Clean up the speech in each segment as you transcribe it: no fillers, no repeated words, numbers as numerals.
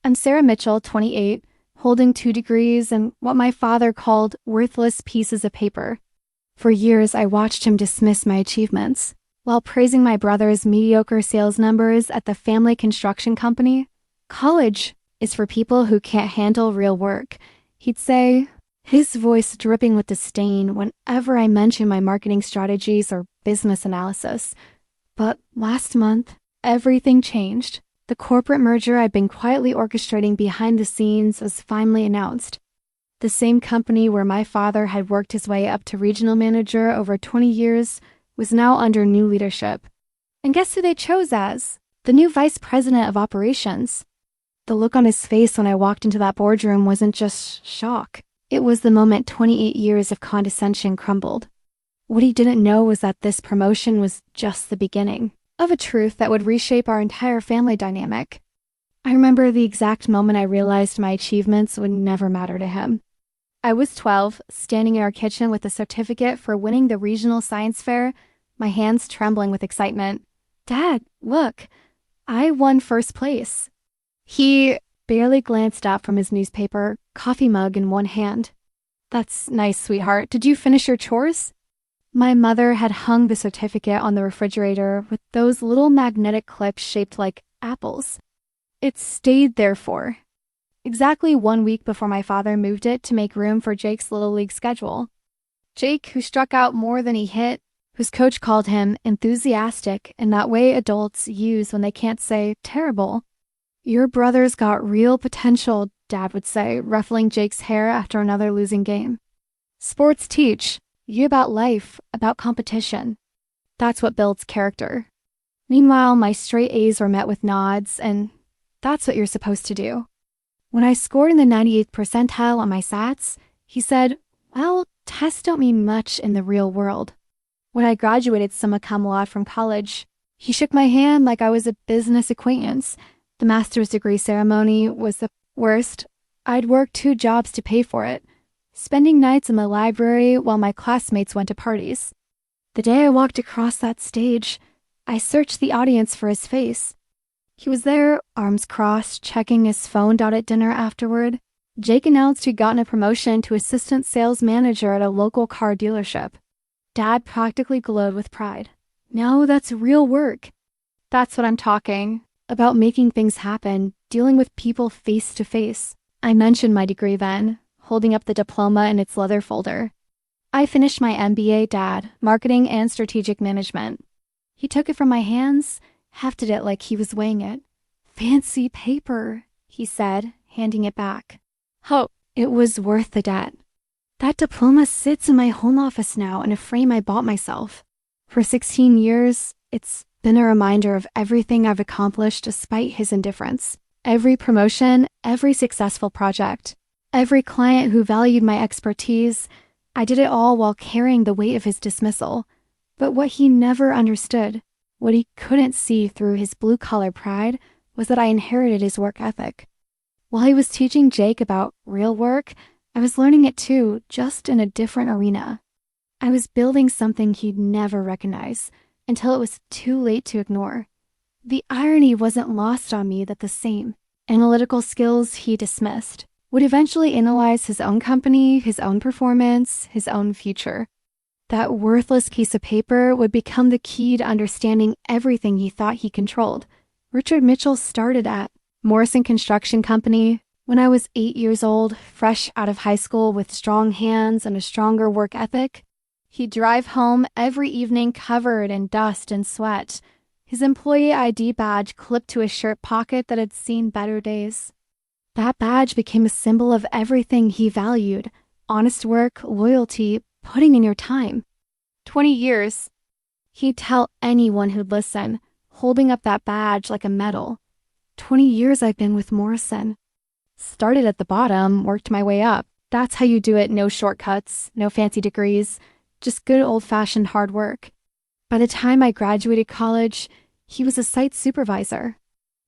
I'm Sarah Mitchell, 28, holding 2 degrees and what my father called worthless pieces of paper. For years, I watched him dismiss my achievements. While praising my brother's mediocre sales numbers at the family construction company, college is for people who can't handle real work, he'd say, his voice dripping with disdain whenever I mentioned my marketing strategies or business analysis. But last month, everything changed. The corporate merger I'd been quietly orchestrating behind the scenes was finally announced. The same company where my father had worked his way up to regional manager over 20 years was now under new leadership. And guess who they chose as? The new vice president of operations. The look on his face when I walked into that boardroom wasn't just shock. It was the moment 28 years of condescension crumbled. What he didn't know was that this promotion was just the beginning of a truth that would reshape our entire family dynamic. I remember the exact moment I realized my achievements would never matter to him. I was 12, standing in our kitchen with a certificate for winning the regional science fair, my hands trembling with excitement. "Dad, look, I won first place." He barely glanced up from his newspaper, coffee mug in one hand. "That's nice, sweetheart. Did you finish your chores?" My mother had hung the certificate on the refrigerator with those little magnetic clips shaped like apples. It stayed there for exactly 1 week before my father moved it to make room for Jake's Little League schedule. Jake, who struck out more than he hit, whose coach called him enthusiastic in that way adults use when they can't say terrible. "Your brother's got real potential," Dad would say, ruffling Jake's hair after another losing game. "Sports teach you about life, about competition. That's what builds character." Meanwhile, my straight A's were met with nods, and that's what you're supposed to do. When I scored in the 98th percentile on my SATs, he said, "Well, tests don't mean much in the real world." When I graduated summa cum laude from college, he shook my hand like I was a business acquaintance. The master's degree ceremony was the worst. I'd worked 2 jobs to pay for it, spending nights in the library while my classmates went to parties. The day I walked across that stage, I searched the audience for his face. He was there, arms crossed, checking his phone out at dinner afterward. Jake announced he'd gotten a promotion to assistant sales manager at a local car dealership. Dad practically glowed with pride. "No, that's real work." That's what I'm talking about, making things happen, dealing with people face to face. I mentioned my degree then, holding up the diploma in its leather folder. "I finished my MBA, Dad, marketing and strategic management." He took it from my hands, hefted it like he was weighing it. "Fancy paper," he said, handing it back. "Oh, it was worth the debt." That diploma sits in my home office now in a frame I bought myself. For 16 years, it's been a reminder of everything I've accomplished despite his indifference. Every promotion, every successful project, every client who valued my expertise, I did it all while carrying the weight of his dismissal. But what he never understood, what he couldn't see through his blue-collar pride, was that I inherited his work ethic. While he was teaching Jake about real work, I was learning it too, just in a different arena. I was building something he'd never recognize until it was too late to ignore. The irony wasn't lost on me that the same analytical skills he dismissed would eventually analyze his own company, his own performance, his own future. That worthless piece of paper would become the key to understanding everything he thought he controlled. Richard Mitchell started at Morrison Construction Company when I was 8 years old, fresh out of high school with strong hands and a stronger work ethic. He'd drive home every evening covered in dust and sweat, his employee ID badge clipped to his shirt pocket that had seen better days. That badge became a symbol of everything he valued: honest work, loyalty, putting in your time. 20 years. He'd tell anyone who'd listen, holding up that badge like a medal. 20 years I've been with Morrison. Started at the bottom, worked my way up. That's how you do it. No shortcuts, no fancy degrees, just good old-fashioned hard work. By the time I graduated college, he was a site supervisor.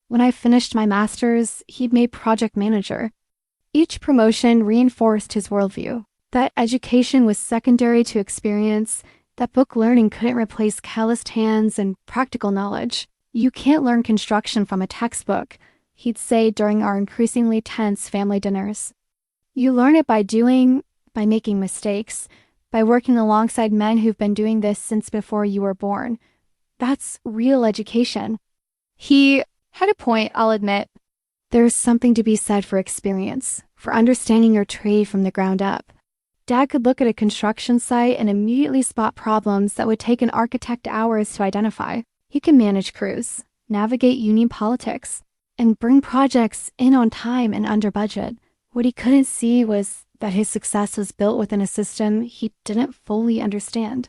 When I finished my master's, he'd made project manager. Each promotion reinforced his worldview, that education was secondary to experience, that book learning couldn't replace calloused hands and practical knowledge. You can't learn construction from a textbook, he'd say during our increasingly tense family dinners. You learn it by doing, by making mistakes, by working alongside men who've been doing this since before you were born. That's real education. He had a point, I'll admit. There's something to be said for experience, for understanding your trade from the ground up. Dad could look at a construction site and immediately spot problems that would take an architect hours to identify. He can manage crews, navigate union politics, and bring projects in on time and under budget. What he couldn't see was that his success was built within a system he didn't fully understand.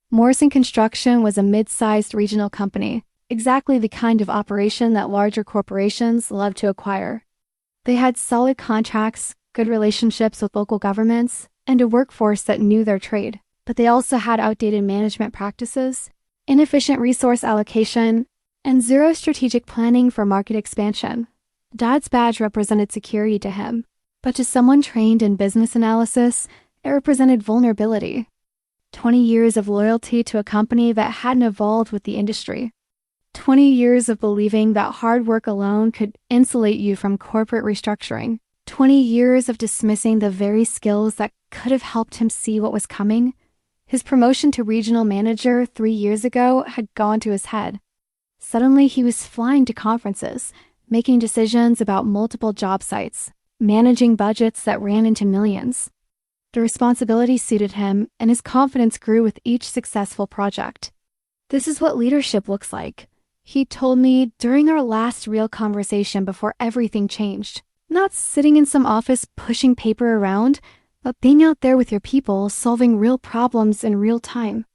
Morrison Construction was a mid-sized regional company, exactly the kind of operation that larger corporations love to acquire. They had solid contracts, good relationships with local governments, and a workforce that knew their trade. But they also had outdated management practices, inefficient resource allocation, and zero strategic planning for market expansion. Dad's badge represented security to him, but to someone trained in business analysis, it represented vulnerability. 20 years of loyalty to a company that hadn't evolved with the industry. 20 years of believing that hard work alone could insulate you from corporate restructuring. 20 years of dismissing the very skills that could have helped him see what was coming. His promotion to regional manager 3 years ago had gone to his head. Suddenly, he was flying to conferences, making decisions about multiple job sites, managing budgets that ran into millions. The responsibility suited him, and his confidence grew with each successful project. This is what leadership looks like, he told me during our last real conversation before everything changed. Not sitting in some office pushing paper around, but being out there with your people, solving real problems in real time.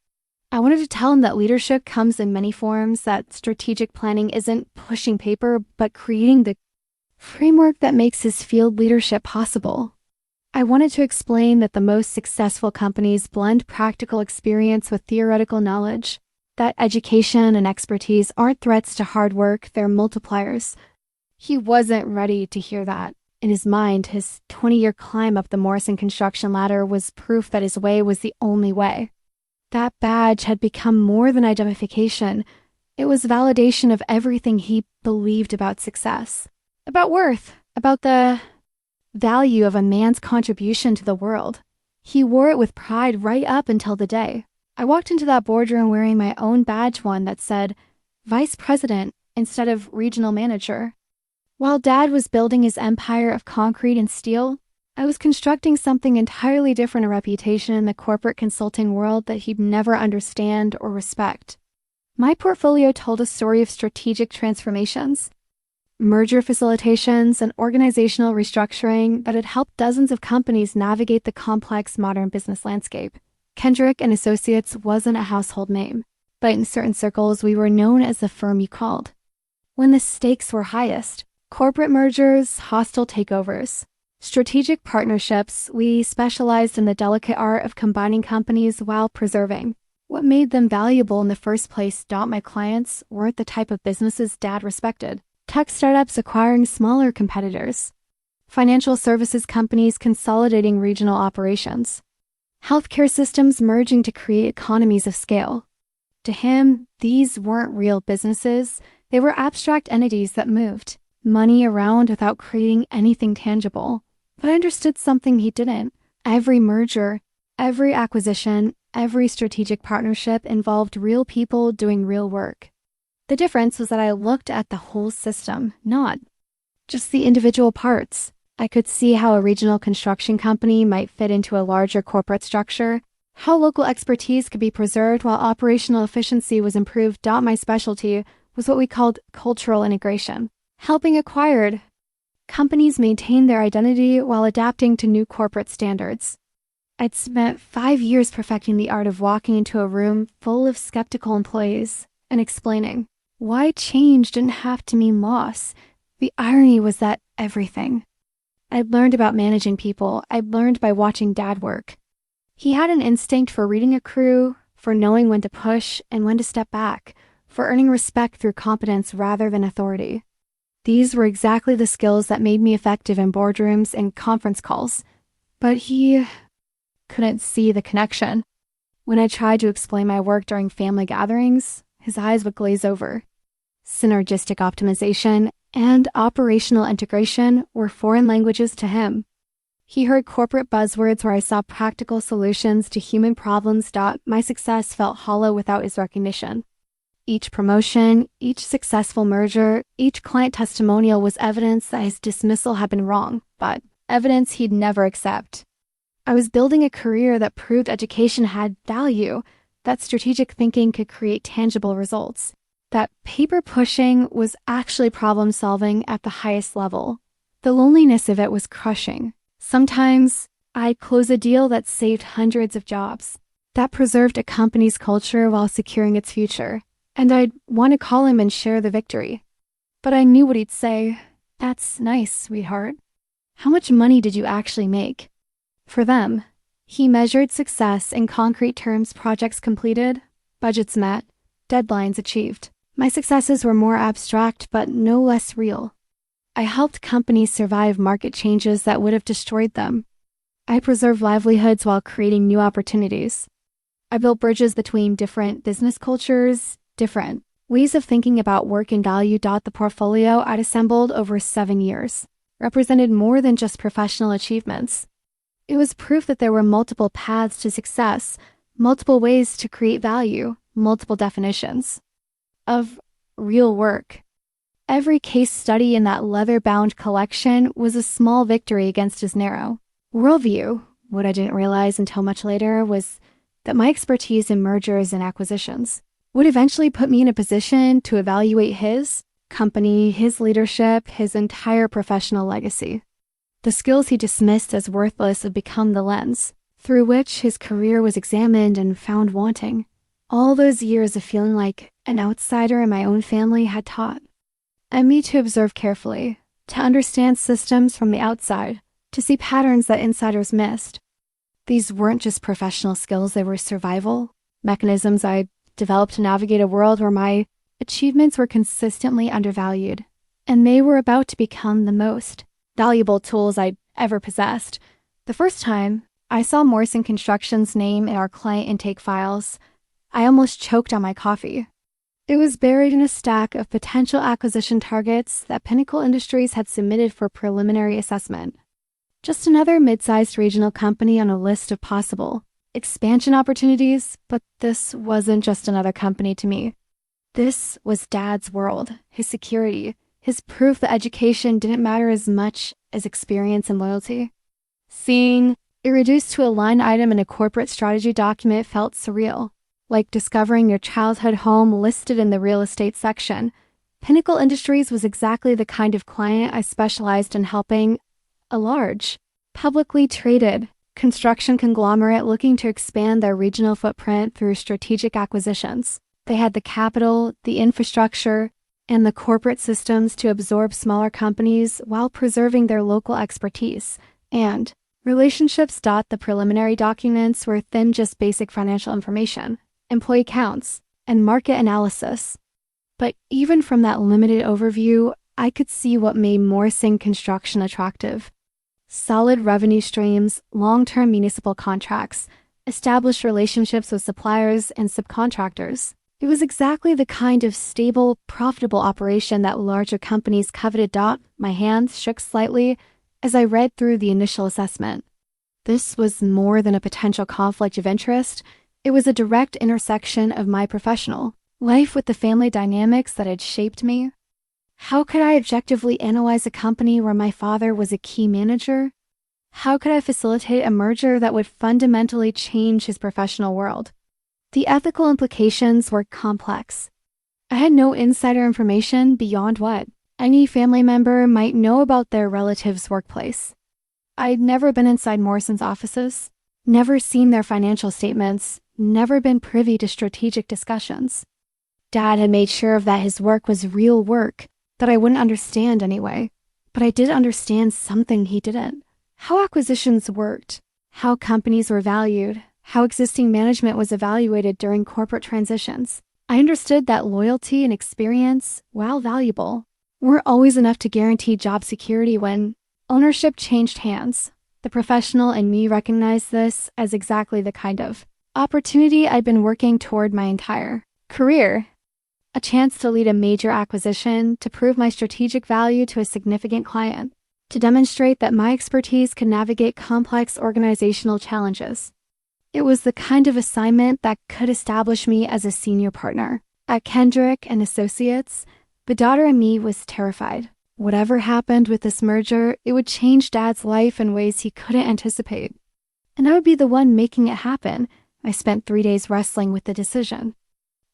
I wanted to tell him that leadership comes in many forms, that strategic planning isn't pushing paper, but creating the framework that makes his field leadership possible. I wanted to explain that the most successful companies blend practical experience with theoretical knowledge, that education and expertise aren't threats to hard work, they're multipliers. He wasn't ready to hear that. In his mind, his 20-year climb up the Morrison construction ladder was proof that his way was the only way. That badge had become more than identification. It was validation of everything he believed about success, about worth, about the value of a man's contribution to the world. He wore it with pride right up until the day. I walked into that boardroom wearing my own badge, one that said Vice President instead of Regional Manager. While Dad was building his empire of concrete and steel, I was constructing something entirely different, a reputation in the corporate consulting world that he'd never understand or respect. My portfolio told a story of strategic transformations, merger facilitations, and organizational restructuring that had helped dozens of companies navigate the complex modern business landscape. Kendrick and Associates wasn't a household name, but in certain circles we were known as the firm you called. When the stakes were highest, corporate mergers, hostile takeovers, strategic partnerships, we specialized in the delicate art of combining companies while preserving what made them valuable in the first place. My clients weren't the type of businesses Dad respected. Tech startups acquiring smaller competitors, financial services companies consolidating regional operations, healthcare systems merging to create economies of scale. To him, these weren't real businesses. They were abstract entities that moved money around without creating anything tangible. But I understood something he didn't. Every merger, every acquisition, every strategic partnership involved real people doing real work. The difference was that I looked at the whole system, not just the individual parts. I could see how a regional construction company might fit into a larger corporate structure, how local expertise could be preserved while operational efficiency was improved. My specialty was what we called cultural integration, helping acquired companies maintain their identity while adapting to new corporate standards. I'd spent 5 years perfecting the art of walking into a room full of skeptical employees and explaining why change didn't have to mean loss. The irony was that everything I'd learned about managing people, I'd learned by watching Dad work. He had an instinct for reading a crew, for knowing when to push and when to step back, for earning respect through competence rather than authority. These were exactly the skills that made me effective in boardrooms and conference calls. But he couldn't see the connection. When I tried to explain my work during family gatherings, his eyes would glaze over. Synergistic optimization, and operational integration were foreign languages to him. He heard corporate buzzwords where I saw practical solutions to human problems. My success felt hollow without his recognition. Each promotion, each successful merger, each client testimonial was evidence that his dismissal had been wrong, but evidence he'd never accept. I was building a career that proved education had value, that strategic thinking could create tangible results, that paper pushing was actually problem solving at the highest level. The loneliness of it was crushing. Sometimes I'd close a deal that saved hundreds of jobs, that preserved a company's culture while securing its future, and I'd want to call him and share the victory. But I knew what he'd say. "That's nice, sweetheart. How much money did you actually make?" For them, he measured success in concrete terms: projects completed, budgets met, deadlines achieved. My successes were more abstract, but no less real. I helped companies survive market changes that would have destroyed them. I preserved livelihoods while creating new opportunities. I built bridges between different business cultures, different ways of thinking about work and value. The portfolio I'd assembled over 7 years represented more than just professional achievements. It was proof that there were multiple paths to success, multiple ways to create value, multiple definitions of real work. Every case study in that leather-bound collection was a small victory against his narrow worldview. What I didn't realize until much later was that my expertise in mergers and acquisitions would eventually put me in a position to evaluate his company, his leadership, his entire professional legacy. The skills he dismissed as worthless have become the lens through which his career was examined and found wanting. All those years of feeling like an outsider in my own family had taught me to observe carefully, to understand systems from the outside, to see patterns that insiders missed. These weren't just professional skills, they were survival mechanisms I developed to navigate a world where my achievements were consistently undervalued, and they were about to become the most valuable tools I'd ever possessed. The first time I saw Morrison Construction's name in our client intake files, I almost choked on my coffee. It was buried in a stack of potential acquisition targets that Pinnacle Industries had submitted for preliminary assessment. Just another mid-sized regional company on a list of possible expansion opportunities, but this wasn't just another company to me. This was Dad's world, his security, his proof that education didn't matter as much as experience and loyalty. Seeing it reduced to a line item in a corporate strategy document felt surreal, like discovering your childhood home listed in the real estate section. Pinnacle Industries was exactly the kind of client I specialized in helping: a large, publicly traded construction conglomerate looking to expand their regional footprint through strategic acquisitions. They had the capital, the infrastructure, and the corporate systems to absorb smaller companies while preserving their local expertise and relationships. The preliminary documents were thin, just basic financial information, employee counts, and market analysis. But even from that limited overview, I could see what made Morrison Construction attractive: solid revenue streams, long-term municipal contracts, established relationships with suppliers and subcontractors. It was exactly the kind of stable, profitable operation that larger companies coveted. My hands shook slightly as I read through the initial assessment. This was more than a potential conflict of interest. It was a direct intersection of my professional life with the family dynamics that had shaped me. How could I objectively analyze a company where my father was a key manager? How could I facilitate a merger that would fundamentally change his professional world? The ethical implications were complex. I had no insider information beyond what any family member might know about their relative's workplace. I'd never been inside Morrison's offices, never seen their financial statements, never been privy to strategic discussions. Dad had made sure that his work was real work that I wouldn't understand anyway, but I did understand something he didn't: how acquisitions worked, how companies were valued, how existing management was evaluated during corporate transitions. I understood that loyalty and experience, while valuable, weren't always enough to guarantee job security when ownership changed hands. The professional in me recognized this as exactly the kind of opportunity I'd been working toward my entire career. a chance to lead a major acquisition, to prove my strategic value to a significant client, to demonstrate that my expertise can navigate complex organizational challenges. It was the kind of assignment that could establish me as a senior partner. At Kendrick and Associates, the daughter in me was terrified. Whatever happened with this merger, it would change Dad's life in ways he couldn't anticipate. And I would be the one making it happen. I spent 3 days wrestling with the decision.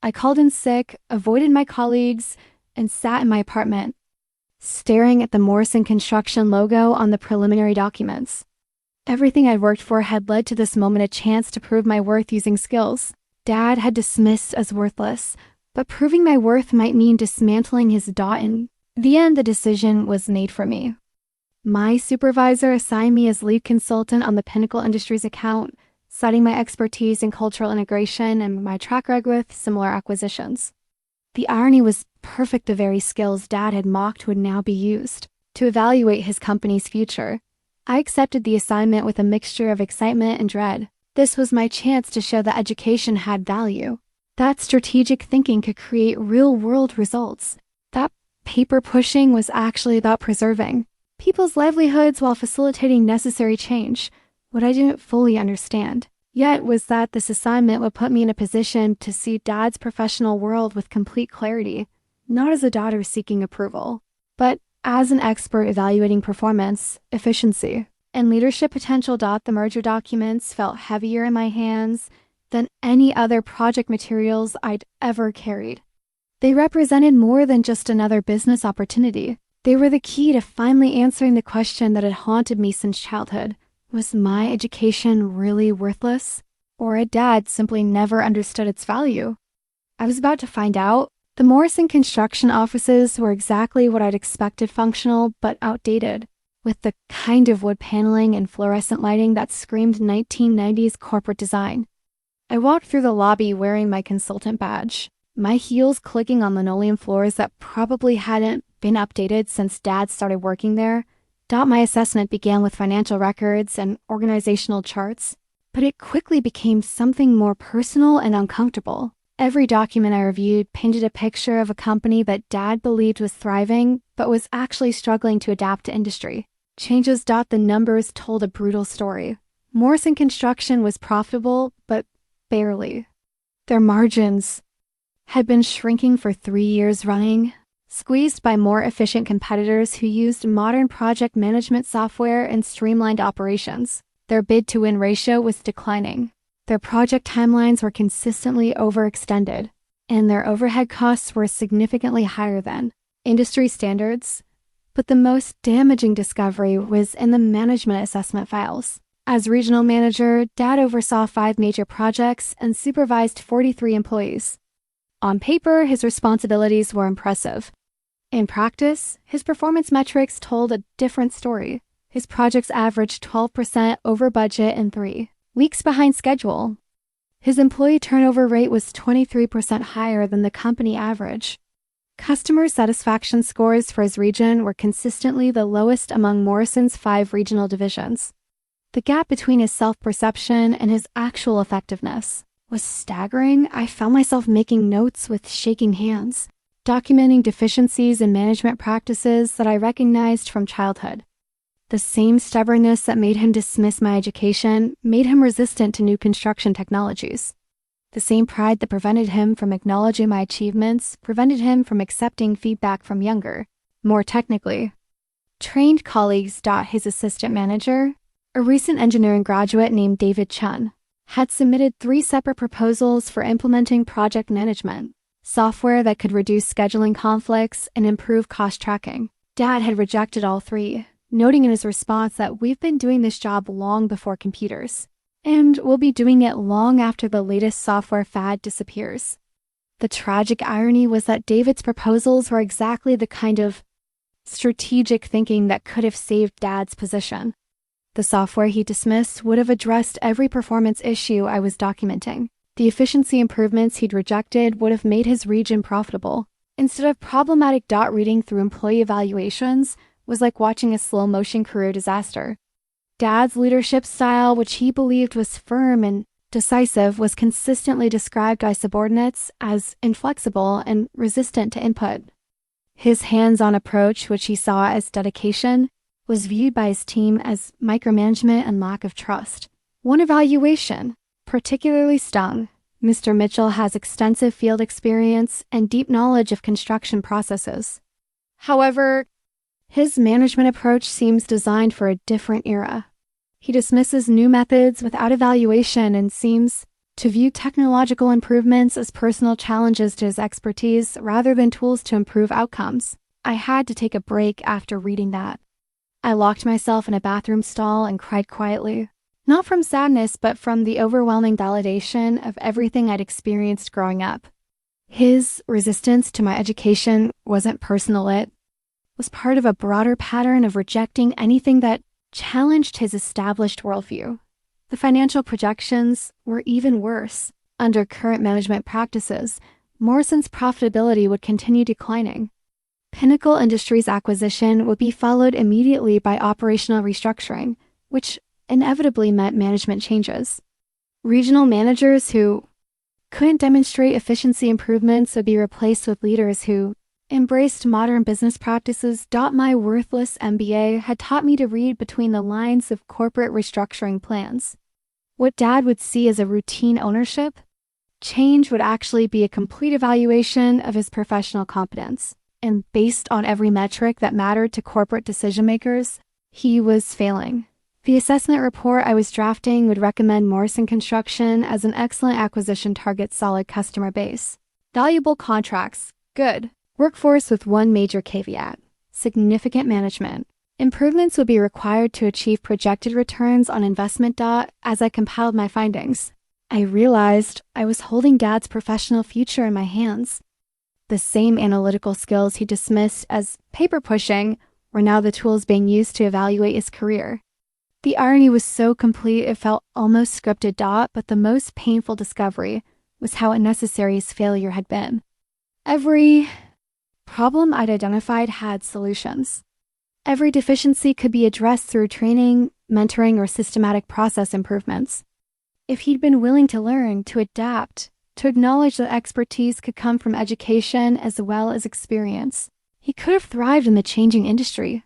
I called in sick, avoided my colleagues, and sat in my apartment, staring at the Morrison Construction logo on the preliminary documents. Everything I'd worked for had led to this moment a chance to prove my worth using skills Dad had dismissed as worthless, but proving my worth might mean dismantling his dot. In the end, the decision was made for me. My supervisor assigned me as lead consultant on the Pinnacle Industries account, citing my expertise in cultural integration and my track record with similar acquisitions. The irony was perfect. The very skills Dad had mocked would now be used to evaluate his company's future. I accepted the assignment with a mixture of excitement and dread. This was my chance to show that education had value, that strategic thinking could create real-world results, that paper pushing was actually about preserving people's livelihoods while facilitating necessary change. What I didn't fully understand yet was that this assignment would put me in a position to see Dad's professional world with complete clarity, not as a daughter seeking approval, but as an expert evaluating performance, efficiency, and leadership potential. The merger documents felt heavier in my hands than any other project materials I'd ever carried. They represented more than just another business opportunity. They were the key to finally answering the question that had haunted me since childhood. Was my education really worthless? Or had Dad simply never understood its value? I was about to find out. The Morrison Construction offices were exactly what I'd expected: functional but outdated, with the kind of wood paneling and fluorescent lighting that screamed 1990s corporate design. I walked through the lobby wearing my consultant badge, my heels clicking on linoleum floors that probably hadn't been updated since Dad started working there. My assessment began with financial records and organizational charts, but it quickly became something more personal and uncomfortable. Every document I reviewed painted a picture of a company that Dad believed was thriving, but was actually struggling to adapt to industry changes. The numbers told a brutal story. Morrison Construction was profitable, but barely. Their margins had been shrinking for 3 years running, squeezed by more efficient competitors who used modern project management software and streamlined operations. Their bid-to-win ratio was declining. Their project timelines were consistently overextended, and their overhead costs were significantly higher than industry standards. But the most damaging discovery was in the management assessment files. As regional manager, Dad oversaw 5 major projects and supervised 43 employees. On paper, his responsibilities were impressive. In practice, his performance metrics told a different story. His projects averaged 12% over budget and 3 weeks behind schedule. His employee turnover rate was 23% higher than the company average. Customer satisfaction scores for his region were consistently the lowest among Morrison's 5 regional divisions. The gap between his self-perception and his actual effectiveness was staggering. I found myself making notes with shaking hands, documenting deficiencies in management practices that I recognized from childhood. The same stubbornness that made him dismiss my education made him resistant to new construction technologies. The same pride that prevented him from acknowledging my achievements prevented him from accepting feedback from younger, more technically trained colleagues. His assistant manager, a recent engineering graduate named David Chun, had submitted 3 separate proposals for implementing project management software that could reduce scheduling conflicts and improve cost tracking. Dad had rejected all 3, noting in his response that we've been doing this job long before computers, and we'll be doing it long after the latest software fad disappears. The tragic irony was that David's proposals were exactly the kind of strategic thinking that could have saved Dad's position. The software he dismissed would have addressed every performance issue I was documenting. The efficiency improvements he'd rejected would have made his region profitable. Instead of problematic. Reading through employee evaluations was like watching a slow-motion career disaster. Dad's leadership style, which he believed was firm and Decisive was consistently described by subordinates as inflexible and resistant to input. His hands-on approach, which he saw as dedication, was viewed by his team as micromanagement and lack of trust. One evaluation particularly stung. Mr. Mitchell has extensive field experience and deep knowledge of construction processes. However, his management approach seems designed for a different era. He dismisses new methods without evaluation and seems to view technological improvements as personal challenges to his expertise rather than tools to improve outcomes. I had to take a break after reading that. I locked myself in a bathroom stall and cried quietly. Not from sadness, but from the overwhelming validation of everything I'd experienced growing up. His resistance to my education wasn't personal, it was part of a broader pattern of rejecting anything that challenged his established worldview. The financial projections were even worse. Under current management practices, Morrison's profitability would continue declining. Pinnacle Industries' acquisition would be followed immediately by operational restructuring, which inevitably meant management changes. Regional managers who couldn't demonstrate efficiency improvements would be replaced with leaders who embraced modern business practices. My worthless MBA had taught me to read between the lines of corporate restructuring plans. What Dad would see as a routine ownership, change would actually be a complete evaluation of his professional competence. And based on every metric that mattered to corporate decision makers, he was failing. The assessment report I was drafting would recommend Morrison Construction as an excellent acquisition target, solid customer base. Valuable contracts, good. Workforce with one major caveat, significant management. Improvements would be required to achieve projected returns on investment. As I compiled my findings, I realized I was holding Dad's professional future in my hands. The same analytical skills he dismissed as paper pushing were now the tools being used to evaluate his career. The irony was so complete it felt almost scripted. But the most painful discovery was how unnecessary his failure had been. Every problem I'd identified had solutions. Every deficiency could be addressed through training, mentoring, or systematic process improvements. If he'd been willing to learn, to adapt, to acknowledge that expertise could come from education as well as experience, he could have thrived in the changing industry.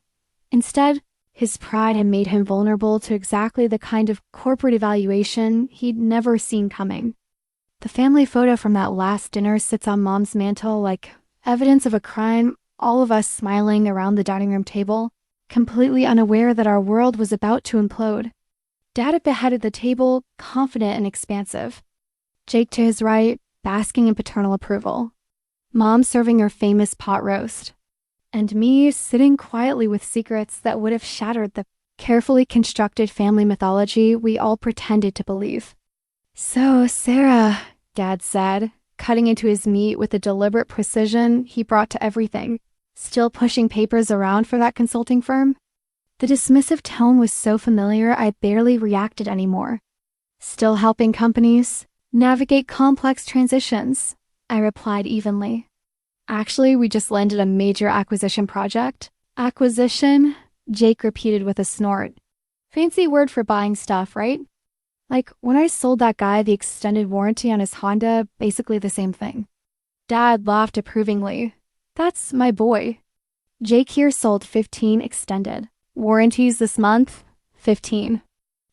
Instead, his pride had made him vulnerable to exactly the kind of corporate evaluation he'd never seen coming. The family photo from that last dinner sits on Mom's mantle like evidence of a crime, all of us smiling around the dining room table, completely unaware that our world was about to implode. Dad at the head of the table, confident and expansive. Jake to his right, basking in paternal approval. Mom serving her famous pot roast. And me sitting quietly with secrets that would have shattered the carefully constructed family mythology we all pretended to believe. "So, Sarah," Dad said, cutting into his meat with the deliberate precision he brought to everything, "still pushing papers around for that consulting firm?" The dismissive tone was so familiar I barely reacted anymore. "Still helping companies navigate complex transitions," I replied evenly. "Actually, we just landed a major acquisition project." "Acquisition?" Jake repeated with a snort. "Fancy word for buying stuff, right? Like when I sold that guy the extended warranty on his Honda, basically the same thing." Dad laughed approvingly. "That's my boy. Jake here sold 15 extended warranties this month. 15.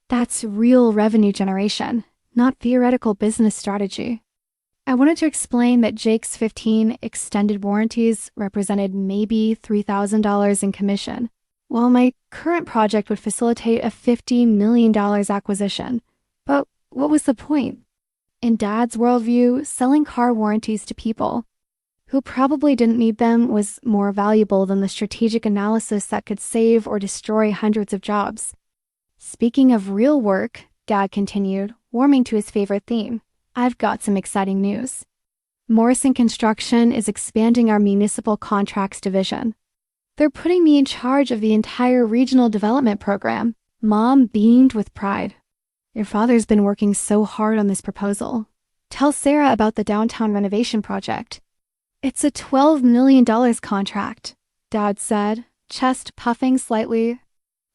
That's real revenue generation, not theoretical business strategy." I wanted to explain that Jake's 15 extended warranties represented maybe $3,000 in commission, while my current project would facilitate a $50 million acquisition. But what was the point? In Dad's worldview, selling car warranties to people who probably didn't need them was more valuable than the strategic analysis that could save or destroy hundreds of jobs. "Speaking of real work," Dad continued, warming to his favorite theme, "I've got some exciting news. Morrison Construction is expanding our municipal contracts division. They're putting me in charge of the entire regional development program." Mom beamed with pride. "Your father's been working so hard on this proposal. Tell Sarah about the downtown renovation project." "It's a $12 million contract," Dad said, chest puffing slightly.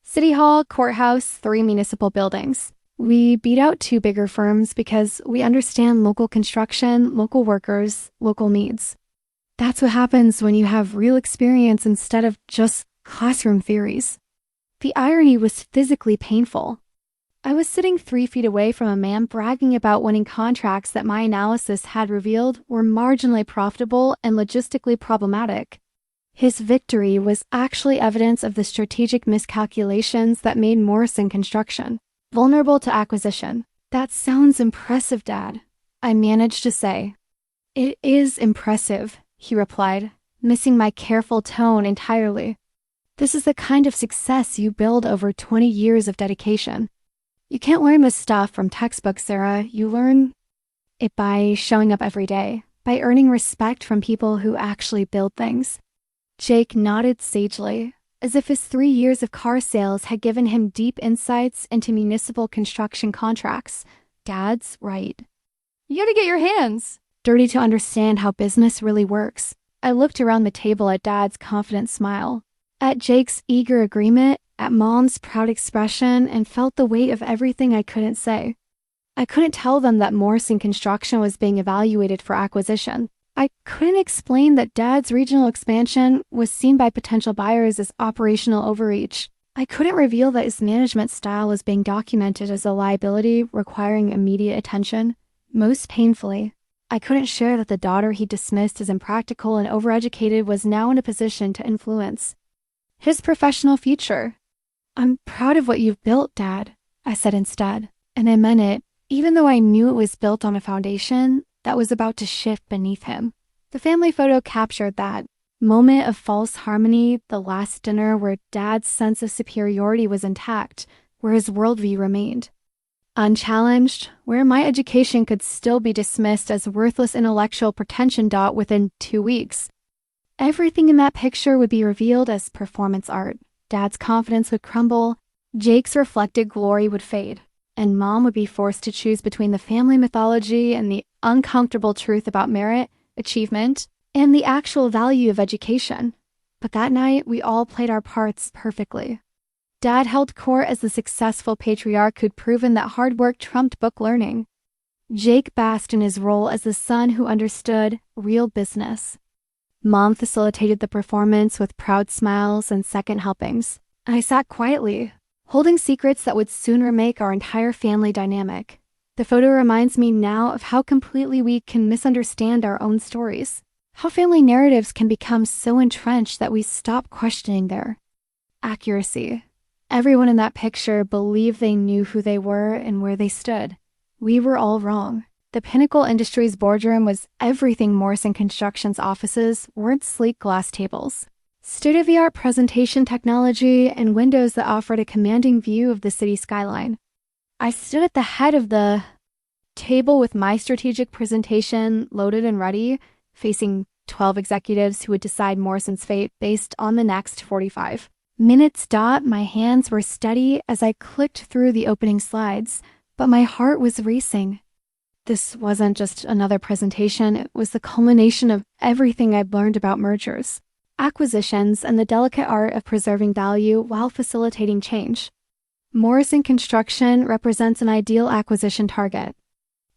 "City Hall, courthouse, 3 municipal buildings. We beat out two bigger firms because we understand local construction, local workers, local needs. That's what happens when you have real experience instead of just classroom theories. The irony was physically painful. I was sitting 3 feet away from a man bragging about winning contracts that my analysis had revealed were marginally profitable and logistically problematic. His victory was actually evidence of the strategic miscalculations that made Morrison Construction vulnerable to acquisition. That sounds impressive, Dad, I managed to say. It is impressive, he replied, missing my careful tone entirely. This is the kind of success you build over 20 years of dedication. You can't learn this stuff from textbooks, Sarah. You learn it by showing up every day, by earning respect from people who actually build things. Jake nodded sagely, as if his 3 years of car sales had given him deep insights into municipal construction contracts. Dad's right. You gotta get your hands dirty to understand how business really works. I looked around the table at Dad's confident smile, at Jake's eager agreement, at Mom's proud expression, and felt the weight of everything I couldn't say. I couldn't tell them that Morrison Construction was being evaluated for acquisition. I couldn't explain that Dad's regional expansion was seen by potential buyers as operational overreach. I couldn't reveal that his management style was being documented as a liability requiring immediate attention. Most painfully, I couldn't share that the daughter he dismissed as impractical and overeducated was now in a position to influence his professional future. I'm proud of what you've built, Dad, I said instead, and I meant it, even though I knew it was built on a foundation that was about to shift beneath him. The family photo captured that moment of false harmony, the last dinner where Dad's sense of superiority was intact, where his worldview remained unchallenged, where my education could still be dismissed as worthless intellectual pretension. Within 2 weeks, everything in that picture would be revealed as performance art. Dad's confidence would crumble, Jake's reflected glory would fade, and Mom would be forced to choose between the family mythology and the uncomfortable truth about merit, achievement, and the actual value of education. But that night, we all played our parts perfectly. Dad held court as the successful patriarch who'd proven that hard work trumped book learning. Jake basked in his role as the son who understood real business. Mom facilitated the performance with proud smiles and second helpings. I sat quietly, holding secrets that would soon remake our entire family dynamic. The photo reminds me now of how completely we can misunderstand our own stories, how family narratives can become so entrenched that we stop questioning their accuracy. Everyone in that picture believed they knew who they were and where they stood. We were all wrong. The Pinnacle Industries boardroom was everything Morrison Construction's offices weren't sleek glass tables. State-of-the-art presentation technology and windows that offered a commanding view of the city skyline. I stood at the head of the table with my strategic presentation loaded and ready, facing 12 executives who would decide Morrison's fate based on the next 45 minutes. My hands were steady as I clicked through the opening slides, but my heart was racing. This wasn't just another presentation, it was the culmination of everything I'd learned about mergers, acquisitions, and the delicate art of preserving value while facilitating change. Morrison Construction represents an ideal acquisition target.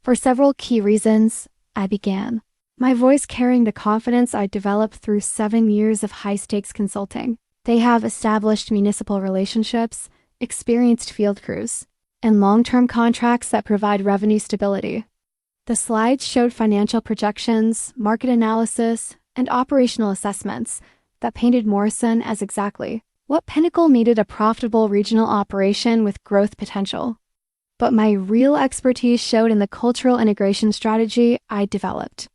For several key reasons, I began, my voice carrying the confidence I developed through 7 years of high-stakes consulting. They have established municipal relationships, experienced field crews, and long-term contracts that provide revenue stability. The slides showed financial projections, market analysis, and operational assessments that painted Morrison as exactly what Pinnacle needed: a profitable regional operation with growth potential. But my real expertise showed in the cultural integration strategy I developed.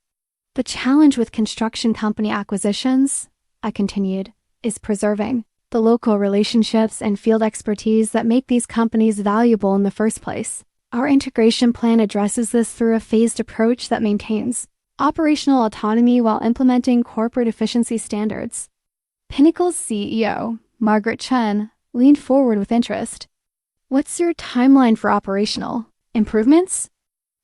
The challenge with construction company acquisitions, I continued, is preserving the local relationships and field expertise that make these companies valuable in the first place. Our integration plan addresses this through a phased approach that maintains operational autonomy while implementing corporate efficiency standards. Pinnacle's CEO, Margaret Chen, leaned forward with interest. What's your timeline for operational improvements?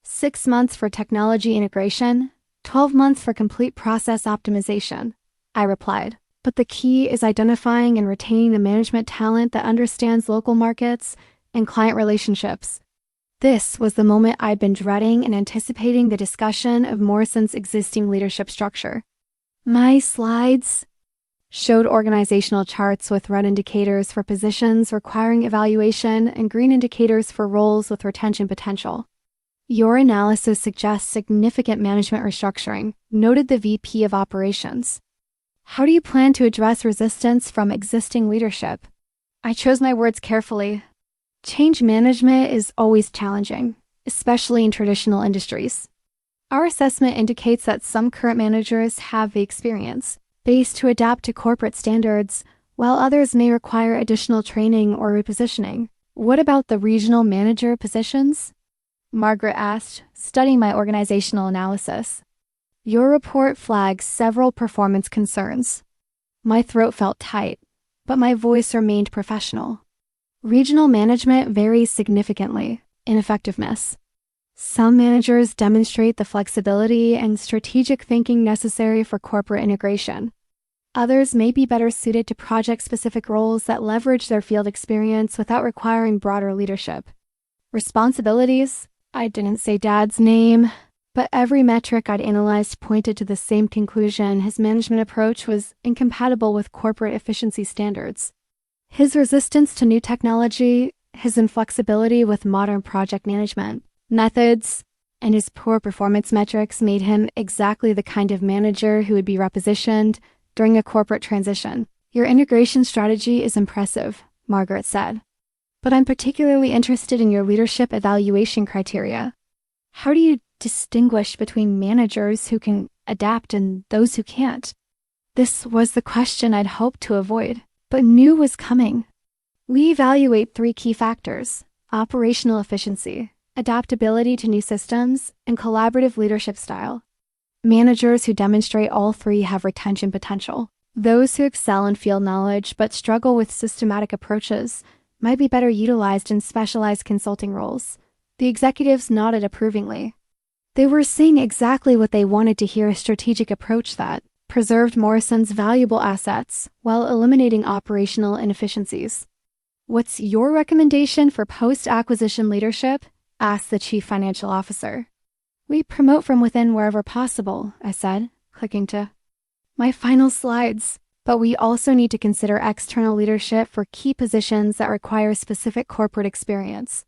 6 months for technology integration, 12 months for complete process optimization, I replied. But the key is identifying and retaining the management talent that understands local markets and client relationships. This was the moment I'd been dreading and anticipating the discussion of Morrison's existing leadership structure. My slides showed organizational charts with red indicators for positions requiring evaluation and green indicators for roles with retention potential. Your analysis suggests significant management restructuring, noted the VP of Operations. How do you plan to address resistance from existing leadership? I chose my words carefully. Change management is always challenging, especially in traditional industries. Our assessment indicates that some current managers have the experience base to adapt to corporate standards, while others may require additional training or repositioning. What about the regional manager positions? Margaret asked, studying my organizational analysis. Your report flags several performance concerns. My throat felt tight, but my voice remained professional. Regional management varies significantly in effectiveness. Some managers demonstrate the flexibility and strategic thinking necessary for corporate integration. Others may be better suited to project-specific roles that leverage their field experience without requiring broader leadership. Responsibilities? I didn't say Dad's name, but every metric I'd analyzed pointed to the same conclusion: his management approach was incompatible with corporate efficiency standards. His resistance to new technology, his inflexibility with modern project management methods, and his poor performance metrics made him exactly the kind of manager who would be repositioned during a corporate transition. Your integration strategy is impressive, Margaret said. But I'm particularly interested in your leadership evaluation criteria. How do you distinguish between managers who can adapt and those who can't? This was the question I'd hoped to avoid, but knew was coming. We evaluate 3 key factors: operational efficiency, adaptability to new systems, and collaborative leadership style. Managers who demonstrate all 3 have retention potential. Those who excel in field knowledge but struggle with systematic approaches might be better utilized in specialized consulting roles. The executives nodded approvingly. They were saying exactly what they wanted to hear: a strategic approach that preserved Morrison's valuable assets while eliminating operational inefficiencies. What's your recommendation for post-acquisition leadership? Asked the chief financial officer. We promote from within wherever possible, I said, clicking to my final slides. But we also need to consider external leadership for key positions that require specific corporate experience.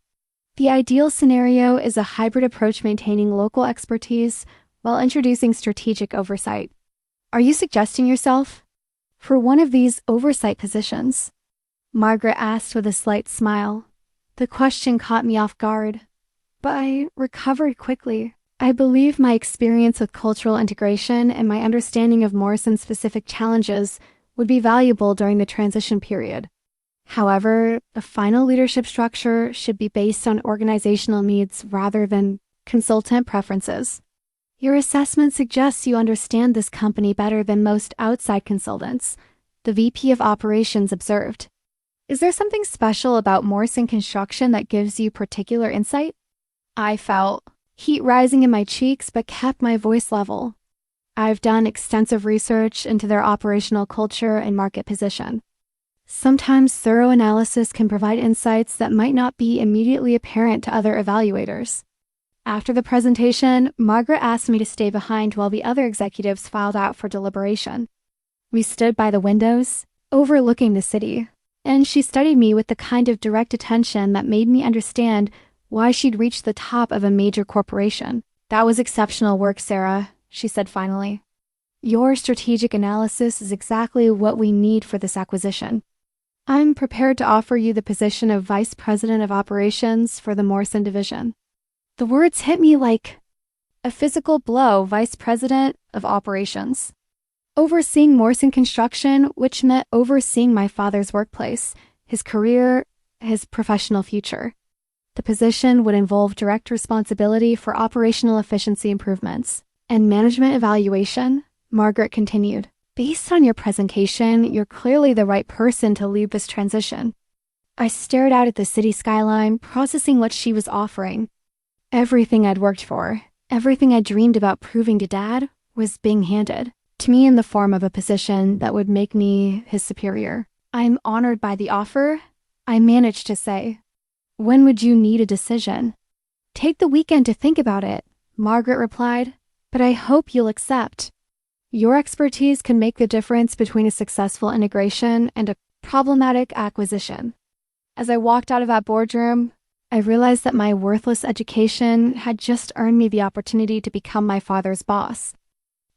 The ideal scenario is a hybrid approach maintaining local expertise while introducing strategic oversight. Are you suggesting yourself for one of these oversight positions? Margaret asked with a slight smile. The question caught me off guard, but I recovered quickly. I believe my experience with cultural integration and my understanding of Morrison's specific challenges would be valuable during the transition period. However, the final leadership structure should be based on organizational needs rather than consultant preferences. Your assessment suggests you understand this company better than most outside consultants, the VP of Operations observed. Is there something special about Morrison Construction that gives you particular insight? I felt heat rising in my cheeks but kept my voice level. I've done extensive research into their operational culture and market position. Sometimes thorough analysis can provide insights that might not be immediately apparent to other evaluators. After the presentation, Margaret asked me to stay behind while the other executives filed out for deliberation. We stood by the windows, overlooking the city, and she studied me with the kind of direct attention that made me understand why she'd reached the top of a major corporation. That was exceptional work, Sarah, she said finally. Your strategic analysis is exactly what we need for this acquisition. I'm prepared to offer you the position of Vice President of Operations for the Morrison division. The words hit me like a physical blow. Vice President of Operations. Overseeing Morrison Construction, which meant overseeing my father's workplace, his career, his professional future. The position would involve direct responsibility for operational efficiency improvements and management evaluation, Margaret continued. Based on your presentation, you're clearly the right person to lead this transition. I stared out at the city skyline, processing what she was offering. Everything I'd worked for, everything I dreamed about proving to Dad, was being handed to me in the form of a position that would make me his superior. I'm honored by the offer, I managed to say. When would you need a decision? "Take the weekend to think about it," Margaret replied, "but I hope you'll accept. Your expertise can make the difference between a successful integration and a problematic acquisition." As I walked out of that boardroom, I realized that my worthless education had just earned me the opportunity to become my father's boss.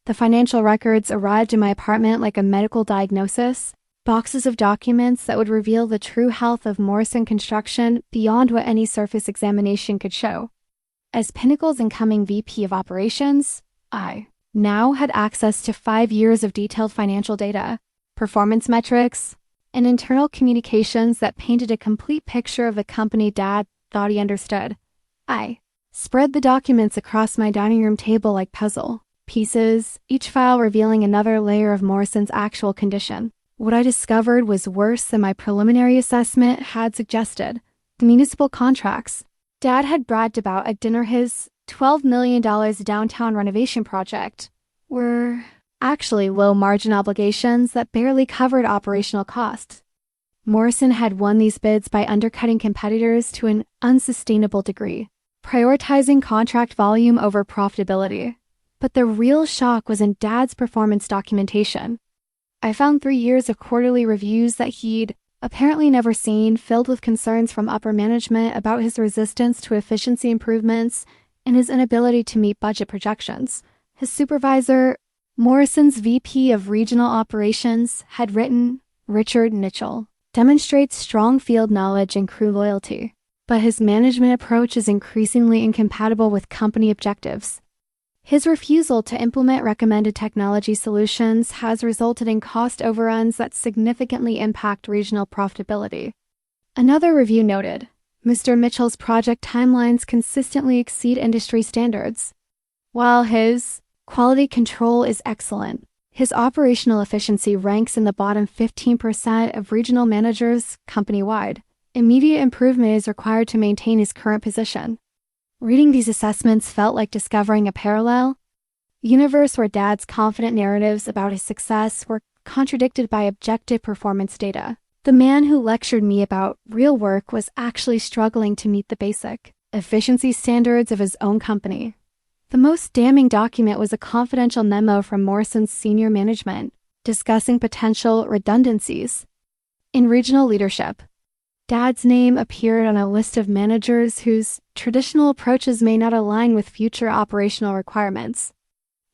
The financial records arrived in my apartment like a medical diagnosis, boxes of documents that would reveal the true health of Morrison Construction beyond what any surface examination could show. As Pinnacle's incoming VP of Operations, I now had access to 5 years of detailed financial data, performance metrics, and internal communications that painted a complete picture of the company Dad thought he understood. I spread the documents across my dining room table like puzzle pieces, each file revealing another layer of Morrison's actual condition. What I discovered was worse than my preliminary assessment had suggested. The municipal contracts Dad had bragged about at dinner, his $12 million downtown renovation project, were actually low-margin obligations that barely covered operational costs. Morrison had won these bids by undercutting competitors to an unsustainable degree, prioritizing contract volume over profitability. But the real shock was in Dad's performance documentation. I found 3 years of quarterly reviews that he'd apparently never seen, filled with concerns from upper management about his resistance to efficiency improvements and his inability to meet budget projections. His supervisor, Morrison's VP of Regional Operations, had written, "Richard Mitchell demonstrates strong field knowledge and crew loyalty, but his management approach is increasingly incompatible with company objectives. His refusal to implement recommended technology solutions has resulted in cost overruns that significantly impact regional profitability." Another review noted, "Mr. Mitchell's project timelines consistently exceed industry standards. While his quality control is excellent, his operational efficiency ranks in the bottom 15% of regional managers company-wide. Immediate improvement is required to maintain his current position." Reading these assessments felt like discovering a parallel universe where Dad's confident narratives about his success were contradicted by objective performance data. The man who lectured me about real work was actually struggling to meet the basic efficiency standards of his own company. The most damning document was a confidential memo from Morrison's senior management discussing potential redundancies in regional leadership. Dad's name appeared on a list of managers whose traditional approaches may not align with future operational requirements.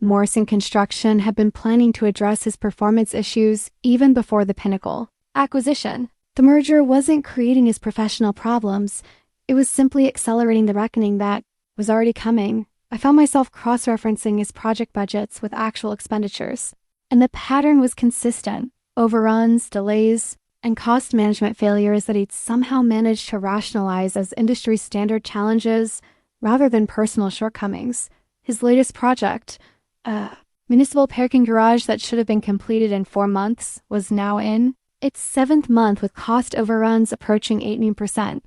Morrison Construction had been planning to address his performance issues even before the Pinnacle acquisition. The merger wasn't creating his professional problems, it was simply accelerating the reckoning that was already coming. I found myself cross-referencing his project budgets with actual expenditures, and the pattern was consistent: overruns, delays, and cost management failures that he'd somehow managed to rationalize as industry standard challenges rather than personal shortcomings. His latest project, a municipal parking garage that should have been completed in 4 months, was now in its 7th month with cost overruns approaching 18%.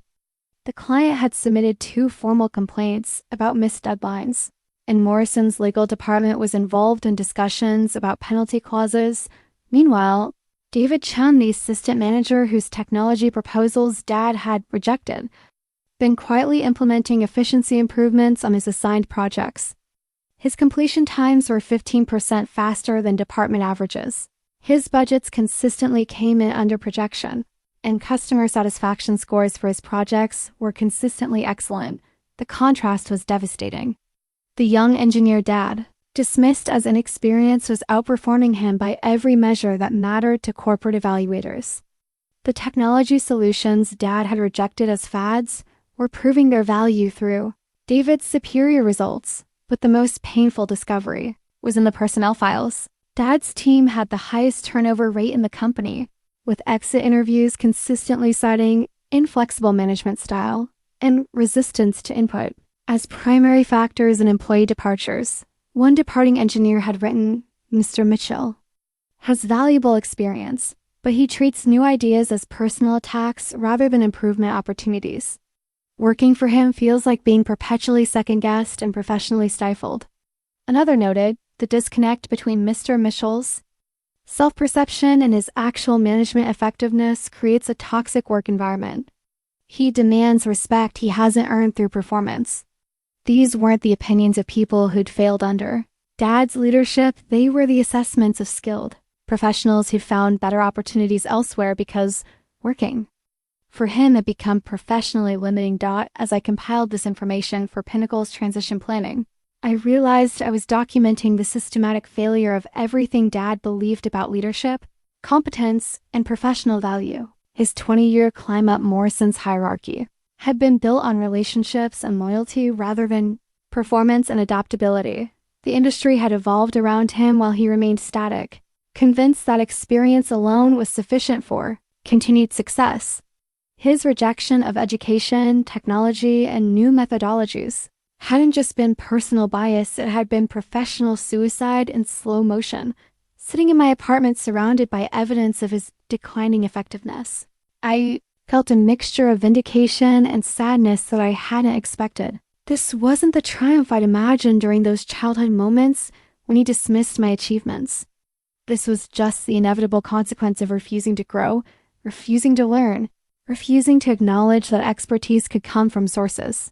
The client had submitted 2 formal complaints about missed deadlines, and Morrison's legal department was involved in discussions about penalty clauses. Meanwhile, David Chun, the assistant manager whose technology proposals Dad had rejected, been quietly implementing efficiency improvements on his assigned projects. His completion times were 15% faster than department averages. His budgets consistently came in under projection, and customer satisfaction scores for his projects were consistently excellent. The contrast was devastating. The young engineer Dad, dismissed as inexperienced, was outperforming him by every measure that mattered to corporate evaluators. The technology solutions Dad had rejected as fads were proving their value through David's superior results, but the most painful discovery was in the personnel files. Dad's team had the highest turnover rate in the company, with exit interviews consistently citing inflexible management style and resistance to input as primary factors in employee departures. One departing engineer had written, "Mr. Mitchell has valuable experience, but he treats new ideas as personal attacks rather than improvement opportunities. Working for him feels like being perpetually second-guessed and professionally stifled." Another noted, the disconnect between Mr. Mitchell's self-perception and his actual management effectiveness creates a toxic work environment. He demands respect he hasn't earned through performance, These weren't the opinions of people who'd failed under Dad's leadership. They were the assessments of skilled professionals who found better opportunities elsewhere because working for him had become professionally limiting. As I compiled this information for Pinnacle's transition planning, I realized I was documenting the systematic failure of everything Dad believed about leadership, competence, and professional value. His 20-year climb up Morrison's hierarchy had been built on relationships and loyalty rather than performance and adaptability. The industry had evolved around him while he remained static, convinced that experience alone was sufficient for continued success. His rejection of education, technology, and new methodologies hadn't just been personal bias, it had been professional suicide in slow motion, sitting in my apartment surrounded by evidence of his declining effectiveness. I felt a mixture of vindication and sadness that I hadn't expected. This wasn't the triumph I'd imagined during those childhood moments when he dismissed my achievements. This was just the inevitable consequence of refusing to grow, refusing to learn, refusing to acknowledge that expertise could come from sources.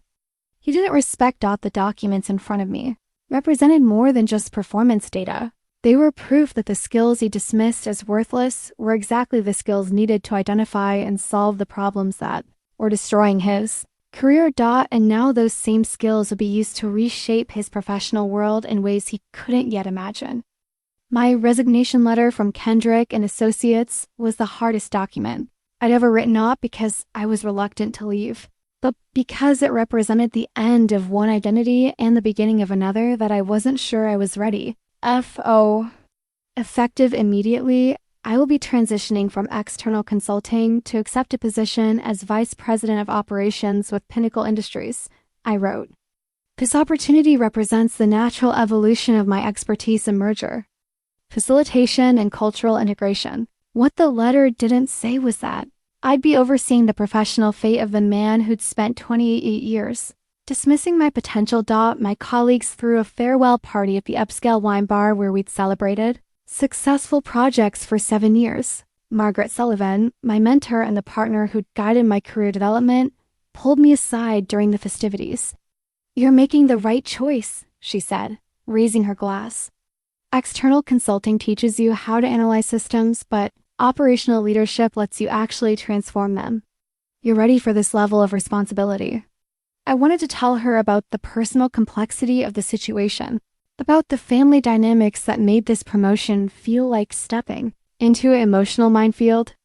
He didn't respect the documents in front of me represented more than just performance data. They were proof that the skills he dismissed as worthless were exactly the skills needed to identify and solve the problems that were destroying his career. And now those same skills would be used to reshape his professional world in ways he couldn't yet imagine. My resignation letter from Kendrick and Associates was the hardest document I'd ever written, not because I was reluctant to leave, but because it represented the end of one identity and the beginning of another that I wasn't sure I was ready. Effective immediately, I will be transitioning from external consulting to accept a position as Vice President of Operations with Pinnacle Industries, I wrote. This opportunity represents the natural evolution of my expertise in merger, facilitation, and cultural integration. What the letter didn't say was that I'd be overseeing the professional fate of the man who'd spent 28 years dismissing my potential. My colleagues threw a farewell party at the upscale wine bar where we'd celebrated successful projects for 7 years. Margaret Sullivan, my mentor and the partner who'd guided my career development, pulled me aside during the festivities. "You're making the right choice," she said, raising her glass. "External consulting teaches you how to analyze systems, but operational leadership lets you actually transform them. You're ready for this level of responsibility." I wanted to tell her about the personal complexity of the situation, about the family dynamics that made this promotion feel like stepping into an emotional minefield.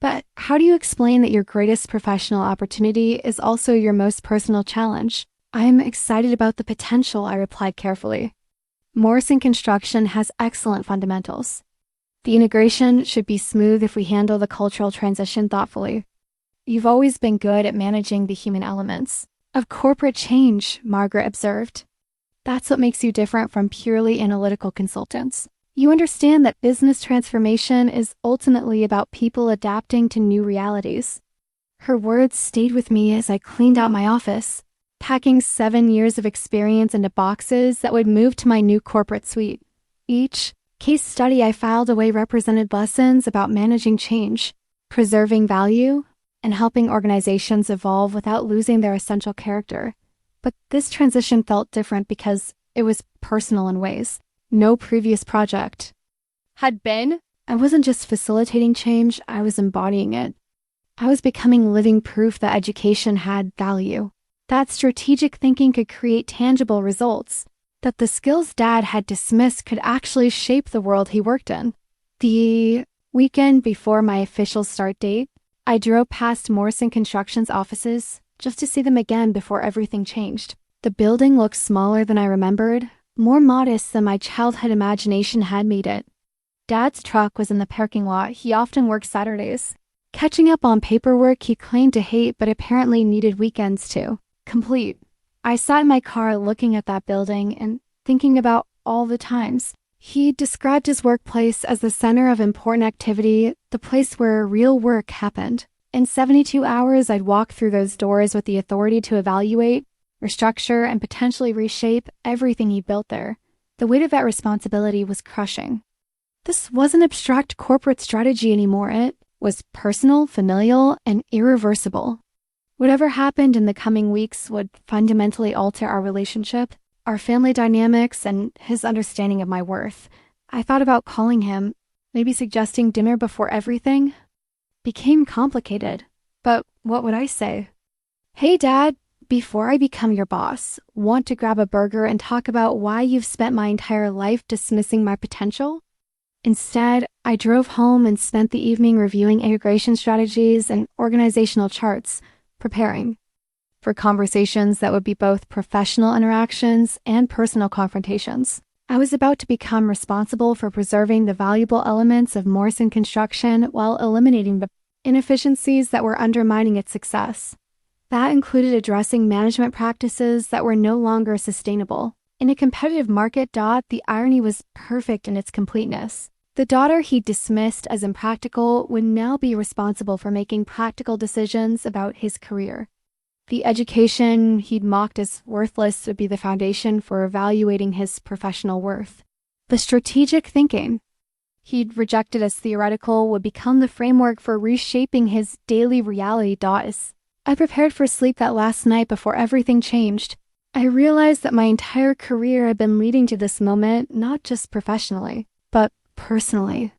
But how do you explain that your greatest professional opportunity is also your most personal challenge? "I'm excited about the potential," I replied carefully. "Morrison Construction has excellent fundamentals. The integration should be smooth if we handle the cultural transition thoughtfully. You've always been good at managing the human elements of corporate change," Margaret observed. "That's what makes you different from purely analytical consultants. You understand that business transformation is ultimately about people adapting to new realities." Her words stayed with me as I cleaned out my office, packing 7 years of experience into boxes that would move to my new corporate suite. Each case study I filed away represented lessons about managing change, preserving value, and helping organizations evolve without losing their essential character. But this transition felt different because it was personal in ways no previous project had been. I wasn't just facilitating change, I was embodying it. I was becoming living proof that education had value, that strategic thinking could create tangible results, that the skills Dad had dismissed could actually shape the world he worked in. The weekend before my official start date, I drove past Morrison Construction's offices just to see them again before everything changed. The building looked smaller than I remembered, more modest than my childhood imagination had made it. Dad's truck was in the parking lot. He often worked Saturdays, catching up on paperwork he claimed to hate but apparently needed weekends to complete. I sat in my car looking at that building and thinking about all the times he described his workplace as the center of important activity, the place where real work happened. In 72 hours, I'd walk through those doors with the authority to evaluate, restructure, and potentially reshape everything he built there. The weight of that responsibility was crushing. This wasn't abstract corporate strategy anymore. It was personal, familial, and irreversible. Whatever happened in the coming weeks would fundamentally alter our relationship, our family dynamics, and his understanding of my worth. I thought about calling him, maybe suggesting dinner before everything became complicated. But what would I say? Hey, Dad, before I become your boss, want to grab a burger and talk about why you've spent my entire life dismissing my potential? Instead, I drove home and spent the evening reviewing integration strategies and organizational charts, preparing for conversations that would be both professional interactions and personal confrontations. I was about to become responsible for preserving the valuable elements of Morrison Construction while eliminating the inefficiencies that were undermining its success. That included addressing management practices that were no longer sustainable. In a competitive market, the irony was perfect in its completeness. The daughter he dismissed as impractical would now be responsible for making practical decisions about his career. The education he'd mocked as worthless would be the foundation for evaluating his professional worth. The strategic thinking he'd rejected as theoretical would become the framework for reshaping his daily reality. As I prepared for sleep that last night before everything changed, I realized that my entire career had been leading to this moment, not just professionally, but personally.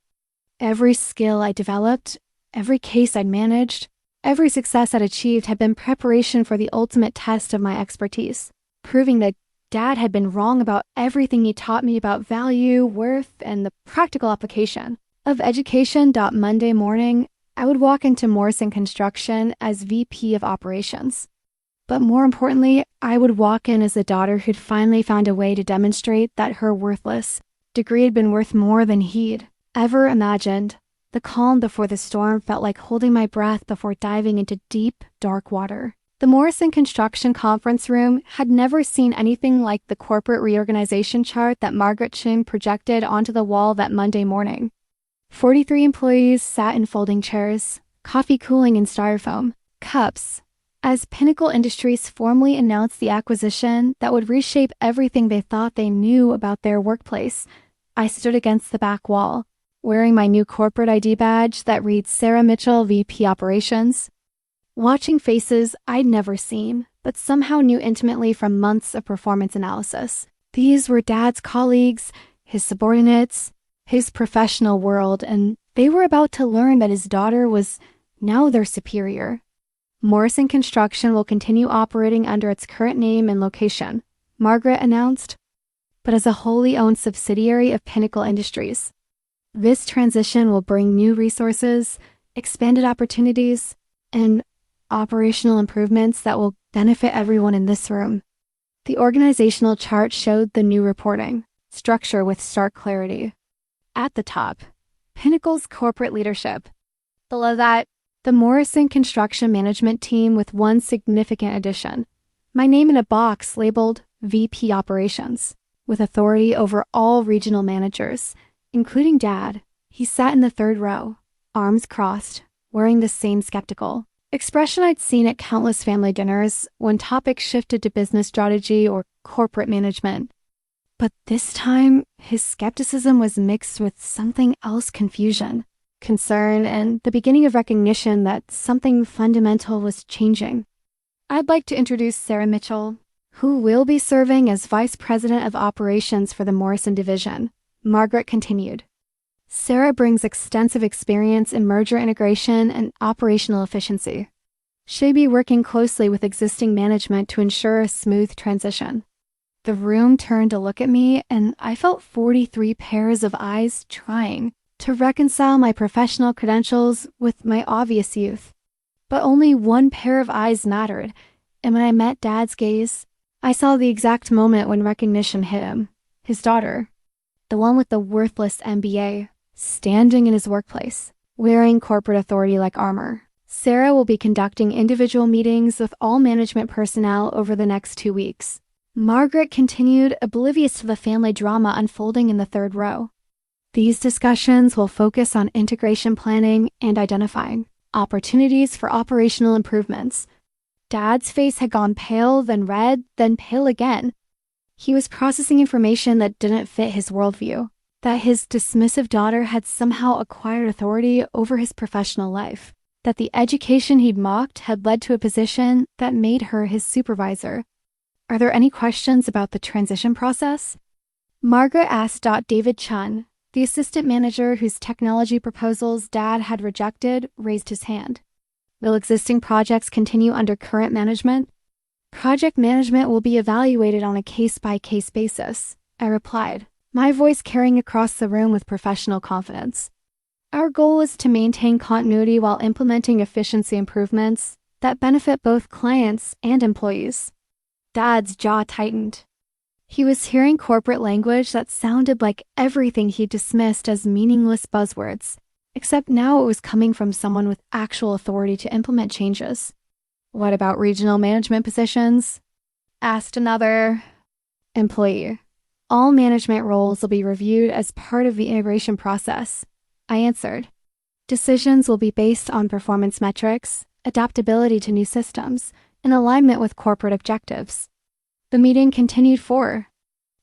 Every skill I developed, every case I'd managed, every success I'd achieved had been preparation for the ultimate test of my expertise, proving that Dad had been wrong about everything he taught me about value, worth, and the practical application of education. Monday morning, I would walk into Morrison Construction as VP of Operations. But more importantly, I would walk in as a daughter who'd finally found a way to demonstrate that her worthless degree had been worth more than he'd ever imagined. The calm before the storm felt like holding my breath before diving into deep, dark water. The Morrison Construction conference room had never seen anything like the corporate reorganization chart that Margaret Chin projected onto the wall that Monday morning. 43 employees sat in folding chairs, coffee cooling in styrofoam cups, as Pinnacle Industries formally announced the acquisition that would reshape everything they thought they knew about their workplace. I stood against the back wall, wearing my new corporate ID badge that reads Sarah Mitchell, VP Operations, watching faces I'd never seen, but somehow knew intimately from months of performance analysis. These were Dad's colleagues, his subordinates, his professional world, and they were about to learn that his daughter was now their superior. Morrison Construction will continue operating under its current name and location, Margaret announced, but as a wholly owned subsidiary of Pinnacle Industries. This transition will bring new resources, expanded opportunities, and operational improvements that will benefit everyone in this room. The organizational chart showed the new reporting structure with stark clarity. At the top, Pinnacle's corporate leadership. Below that, the Morrison Construction Management Team with one significant addition. My name in a box labeled VP Operations, with authority over all regional managers, including Dad. He sat in the third row, arms crossed, wearing the same skeptical expression I'd seen at countless family dinners when topics shifted to business strategy or corporate management. But this time, his skepticism was mixed with something else: confusion, concern, and the beginning of recognition that something fundamental was changing. I'd like to introduce Sarah Mitchell, who will be serving as Vice President of Operations for the Morrison Division, Margaret continued. Sarah brings extensive experience in merger integration and operational efficiency. She'll be working closely with existing management to ensure a smooth transition. The room turned to look at me, and I felt 43 pairs of eyes trying to reconcile my professional credentials with my obvious youth. But only one pair of eyes mattered, and when I met Dad's gaze, I saw the exact moment when recognition hit him. His daughter, the one with the worthless MBA, standing in his workplace, wearing corporate authority like armor. Sarah will be conducting individual meetings with all management personnel over the next 2 weeks. Margaret continued, oblivious to the family drama unfolding in the third row. These discussions will focus on integration planning and identifying opportunities for operational improvements. Dad's face had gone pale, then red, then pale again. He was processing information that didn't fit his worldview, that his dismissive daughter had somehow acquired authority over his professional life. that the education he'd mocked had led to a position that made her his supervisor. Are there any questions about the transition process? Margaret asked. David Chun, the assistant manager whose technology proposals Dad had rejected, raised his hand. Will existing projects continue under current management? Project management will be evaluated on a case-by-case basis, I replied, my voice carrying across the room with professional confidence. Our goal is to maintain continuity while implementing efficiency improvements that benefit both clients and employees. Dad's jaw tightened. He was hearing corporate language that sounded like everything he dismissed as meaningless buzzwords, except now it was coming from someone with actual authority to implement changes. What about regional management positions? Asked another employee. All management roles will be reviewed as part of the integration process, I answered. Decisions will be based on performance metrics, adaptability to new systems, and alignment with corporate objectives. The meeting continued for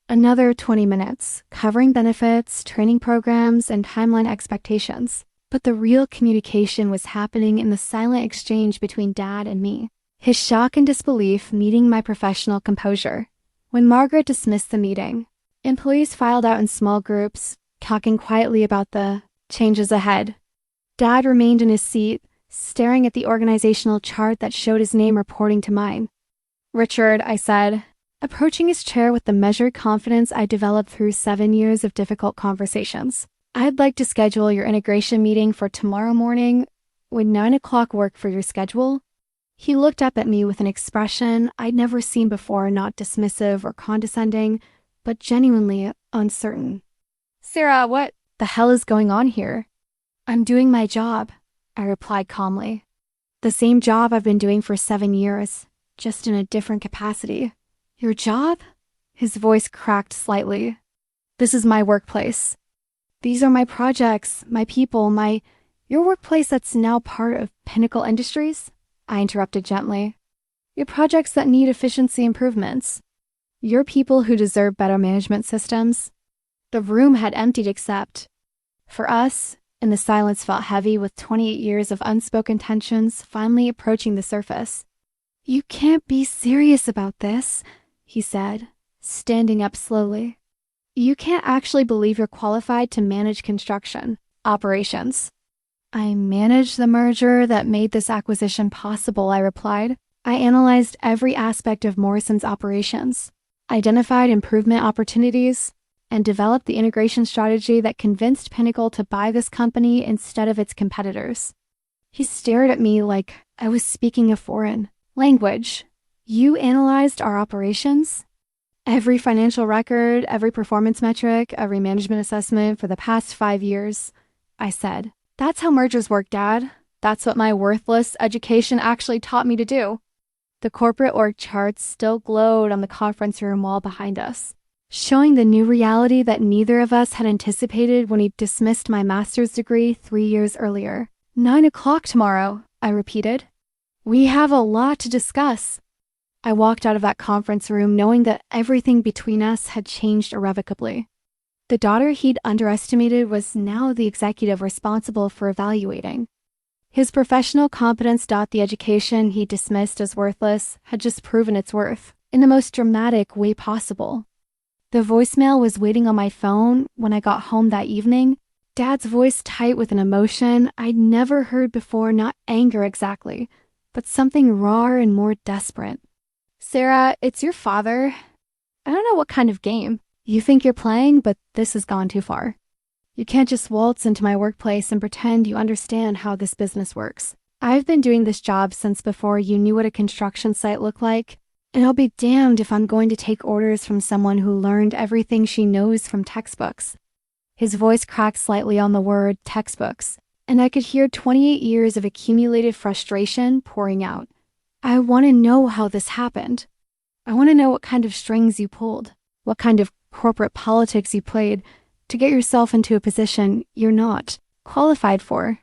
another 20 minutes, covering benefits, training programs, and timeline expectations. But the real communication was happening in the silent exchange between Dad and me, his shock and disbelief meeting my professional composure. When Margaret dismissed the meeting, employees filed out in small groups, talking quietly about the changes ahead. Dad remained in his seat, staring at the organizational chart that showed his name reporting to mine. Richard, I said, approaching his chair with the measured confidence I developed through 7 years of difficult conversations. I'd like to schedule your integration meeting for tomorrow morning. Would 9 o'clock work for your schedule? He looked up at me with an expression I'd never seen before, not dismissive or condescending, but genuinely uncertain. Sarah, what the hell is going on here? I'm doing my job, I replied calmly. The same job I've been doing for 7 years, just in a different capacity. Your job? His voice cracked slightly. This is my workplace. These are my projects, my people, your workplace that's now part of Pinnacle Industries? I interrupted gently. Your projects that need efficiency improvements. Your people who deserve better management systems. The room had emptied except for us, and the silence felt heavy with 28 years of unspoken tensions finally approaching the surface. You can't be serious about this, he said, standing up slowly. You can't actually believe you're qualified to manage construction operations. I managed the merger that made this acquisition possible, I replied. I analyzed every aspect of Morrison's operations, identified improvement opportunities, and developed the integration strategy that convinced Pinnacle to buy this company instead of its competitors. He stared at me like I was speaking a foreign language. You analyzed our operations? Every financial record, every performance metric, every management assessment for the past 5 years, I said. That's how mergers work, Dad. That's what my worthless education actually taught me to do. The corporate org charts still glowed on the conference room wall behind us, showing the new reality that neither of us had anticipated when he dismissed my master's degree 3 years earlier. 9 o'clock tomorrow, I repeated. We have a lot to discuss. I walked out of that conference room knowing that everything between us had changed irrevocably. The daughter he'd underestimated was now the executive responsible for evaluating. His professional competence. The education he dismissed as worthless had just proven its worth in the most dramatic way possible. The voicemail was waiting on my phone when I got home that evening, Dad's voice tight with an emotion I'd never heard before, not anger exactly, but something rawer and more desperate. Sarah, it's your father. I don't know what kind of game you think you're playing, but this has gone too far. You can't just waltz into my workplace and pretend you understand how this business works. I've been doing this job since before you knew what a construction site looked like, and I'll be damned if I'm going to take orders from someone who learned everything she knows from textbooks. His voice cracked slightly on the word textbooks, and I could hear 28 years of accumulated frustration pouring out. I want to know how this happened. I want to know what kind of strings you pulled, what kind of corporate politics you played to get yourself into a position you're not qualified for.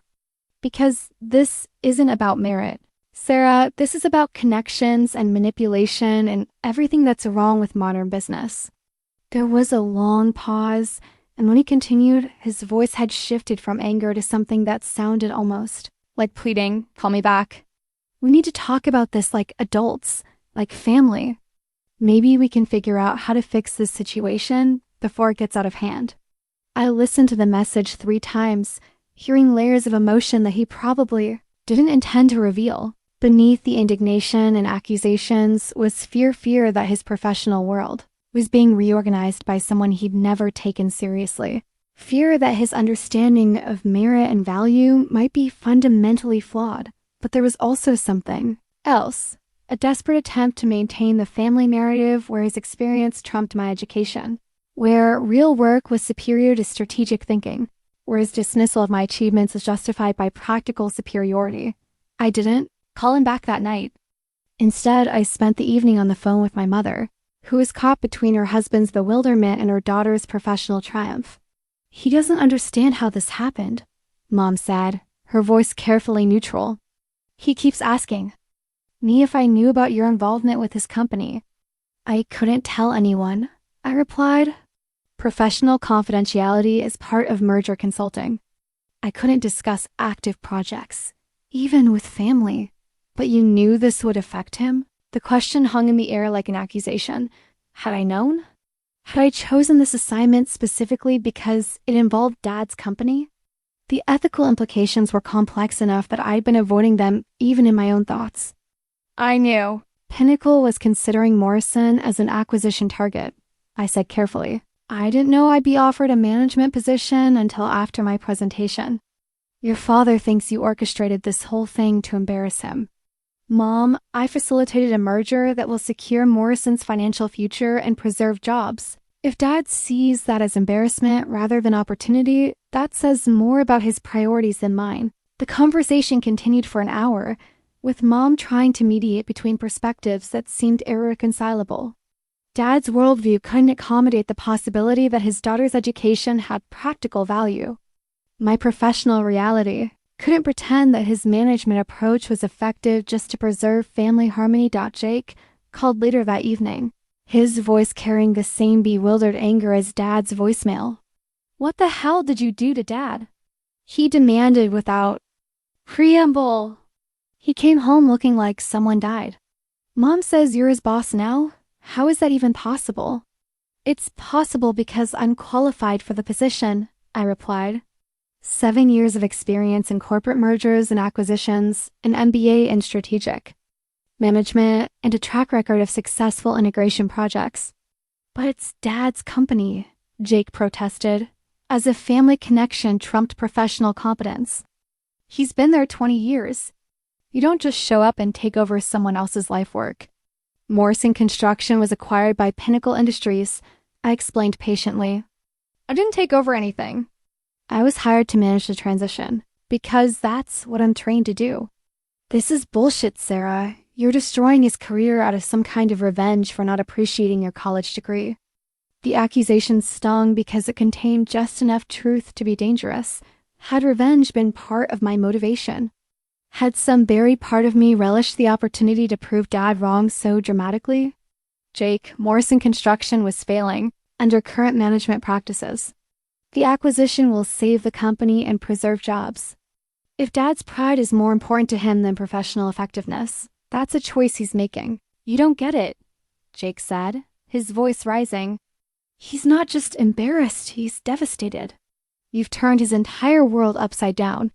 Because this isn't about merit. Sarah, this is about connections and manipulation and everything that's wrong with modern business. There was a long pause, and when he continued, his voice had shifted from anger to something that sounded almost like pleading, call me back. We need to talk about this like adults, like family. Maybe we can figure out how to fix this situation before it gets out of hand. I listened to the message 3 times, hearing layers of emotion that he probably didn't intend to reveal. Beneath the indignation and accusations was fear that his professional world was being reorganized by someone he'd never taken seriously. Fear that his understanding of merit and value might be fundamentally flawed. But there was also something else, a desperate attempt to maintain the family narrative where his experience trumped my education, where real work was superior to strategic thinking, where his dismissal of my achievements was justified by practical superiority. I didn't call him back that night. Instead, I spent the evening on the phone with my mother, who was caught between her husband's bewilderment and her daughter's professional triumph. He doesn't understand how this happened, Mom said, her voice carefully neutral. He keeps asking me if I knew about your involvement with his company. I couldn't tell anyone, I replied. Professional confidentiality is part of merger consulting. I couldn't discuss active projects, even with family. But you knew this would affect him? The question hung in the air like an accusation. Had I known? Had I chosen this assignment specifically because it involved Dad's company? The ethical implications were complex enough that I'd been avoiding them even in my own thoughts. I knew. Pinnacle was considering Morrison as an acquisition target, I said carefully. I didn't know I'd be offered a management position until after my presentation. Your father thinks you orchestrated this whole thing to embarrass him. Mom, I facilitated a merger that will secure Morrison's financial future and preserve jobs. If Dad sees that as embarrassment rather than opportunity, that says more about his priorities than mine. The conversation continued for an hour, with Mom trying to mediate between perspectives that seemed irreconcilable. Dad's worldview couldn't accommodate the possibility that his daughter's education had practical value. My professional reality couldn't pretend that his management approach was effective just to preserve family harmony. Jake called later that evening, his voice carrying the same bewildered anger as Dad's voicemail. What the hell did you do to Dad? He demanded without preamble. He came home looking like someone died. Mom says you're his boss now? How is that even possible? It's possible because I'm qualified for the position, I replied. 7 years of experience in corporate mergers and acquisitions, an MBA in strategic management, and a track record of successful integration projects. But it's Dad's company, Jake protested, as if family connection trumped professional competence. He's been there 20 years. You don't just show up and take over someone else's life work. Morrison Construction was acquired by Pinnacle Industries, I explained patiently. I didn't take over anything. I was hired to manage the transition, because that's what I'm trained to do. This is bullshit, Sarah. You're destroying his career out of some kind of revenge for not appreciating your college degree. The accusation stung because it contained just enough truth to be dangerous. Had revenge been part of my motivation? Had some buried part of me relished the opportunity to prove Dad wrong so dramatically? Jake, Morrison Construction was failing under current management practices. The acquisition will save the company and preserve jobs. If Dad's pride is more important to him than professional effectiveness, that's a choice he's making. You don't get it, Jake said, his voice rising. He's not just embarrassed, he's devastated. You've turned his entire world upside down.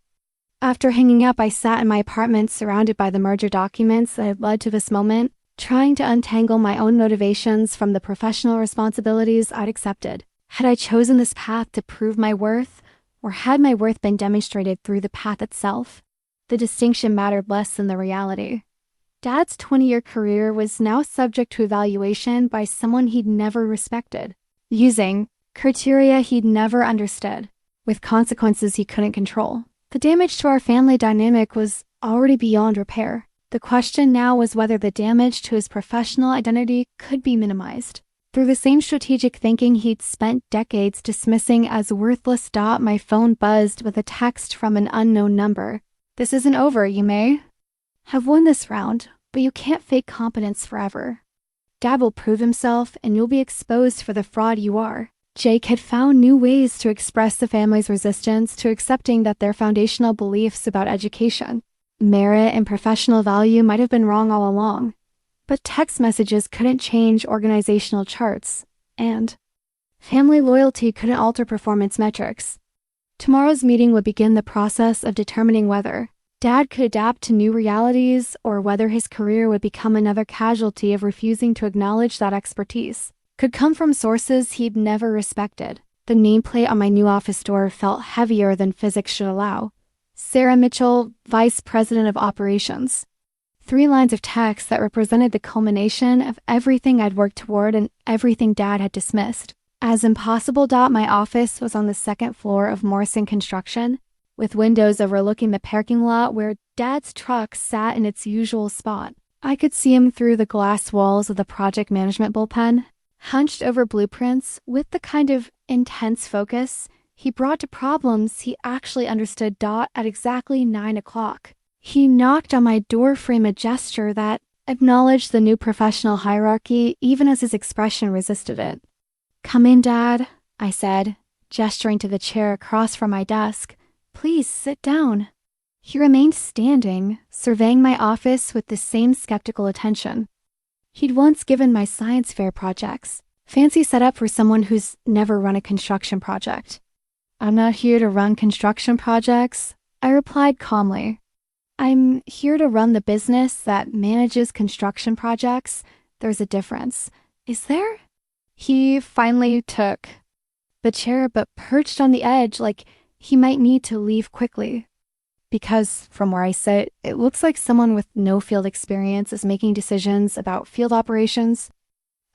After hanging up, I sat in my apartment surrounded by the merger documents that had led to this moment, trying to untangle my own motivations from the professional responsibilities I'd accepted. Had I chosen this path to prove my worth, or had my worth been demonstrated through the path itself? The distinction mattered less than the reality. Dad's 20-year career was now subject to evaluation by someone he'd never respected, using criteria he'd never understood, with consequences he couldn't control. The damage to our family dynamic was already beyond repair. The question now was whether the damage to his professional identity could be minimized. Through the same strategic thinking he'd spent decades dismissing as worthless. My phone buzzed with a text from an unknown number. This isn't over, you may have won this round, but you can't fake competence forever. Dad will prove himself, and you'll be exposed for the fraud you are. Jake had found new ways to express the family's resistance to accepting that their foundational beliefs about education, merit, and professional value might have been wrong all along. But text messages couldn't change organizational charts, and family loyalty couldn't alter performance metrics. Tomorrow's meeting would begin the process of determining whether Dad could adapt to new realities or whether his career would become another casualty of refusing to acknowledge that expertise could come from sources he'd never respected. The nameplate on my new office door felt heavier than physics should allow. Sarah Mitchell, Vice President of Operations. 3 lines of text that represented the culmination of everything I'd worked toward and everything Dad had dismissed. As impossible. My office was on the 2nd floor of Morrison Construction, with windows overlooking the parking lot where Dad's truck sat in its usual spot. I could see him through the glass walls of the project management bullpen, hunched over blueprints with the kind of intense focus he brought to problems he actually understood. At exactly 9 o'clock, he knocked on my doorframe, a gesture that acknowledged the new professional hierarchy even as his expression resisted it. "Come in, Dad," I said, gesturing to the chair across from my desk. "Please sit down." He remained standing, surveying my office with the same skeptical attention he'd once given my science fair projects. Fancy setup for someone who's never run a construction project. "I'm not here to run construction projects," I replied calmly. "I'm here to run the business that manages construction projects. There's a difference." "Is there?" He finally took the chair, but perched on the edge like he might need to leave quickly. Because from where I sit, it looks like someone with no field experience is making decisions about field operations.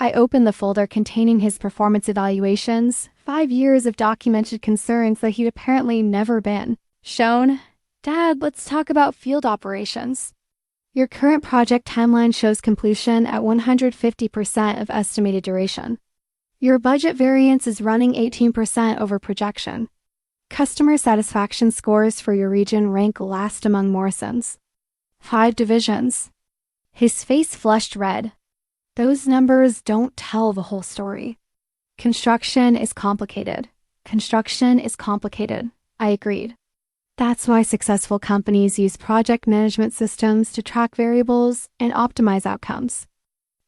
I opened the folder containing his performance evaluations, 5 years of documented concerns that he'd apparently never been shown. "Dad, let's talk about field operations. Your current project timeline shows completion at 150% of estimated duration. Your budget variance is running 18% over projection. Customer satisfaction scores for your region rank last among Morrison's. 5 divisions." His face flushed red. "Those numbers don't tell the whole story." Construction is complicated. I agreed. "That's why successful companies use project management systems to track variables and optimize outcomes.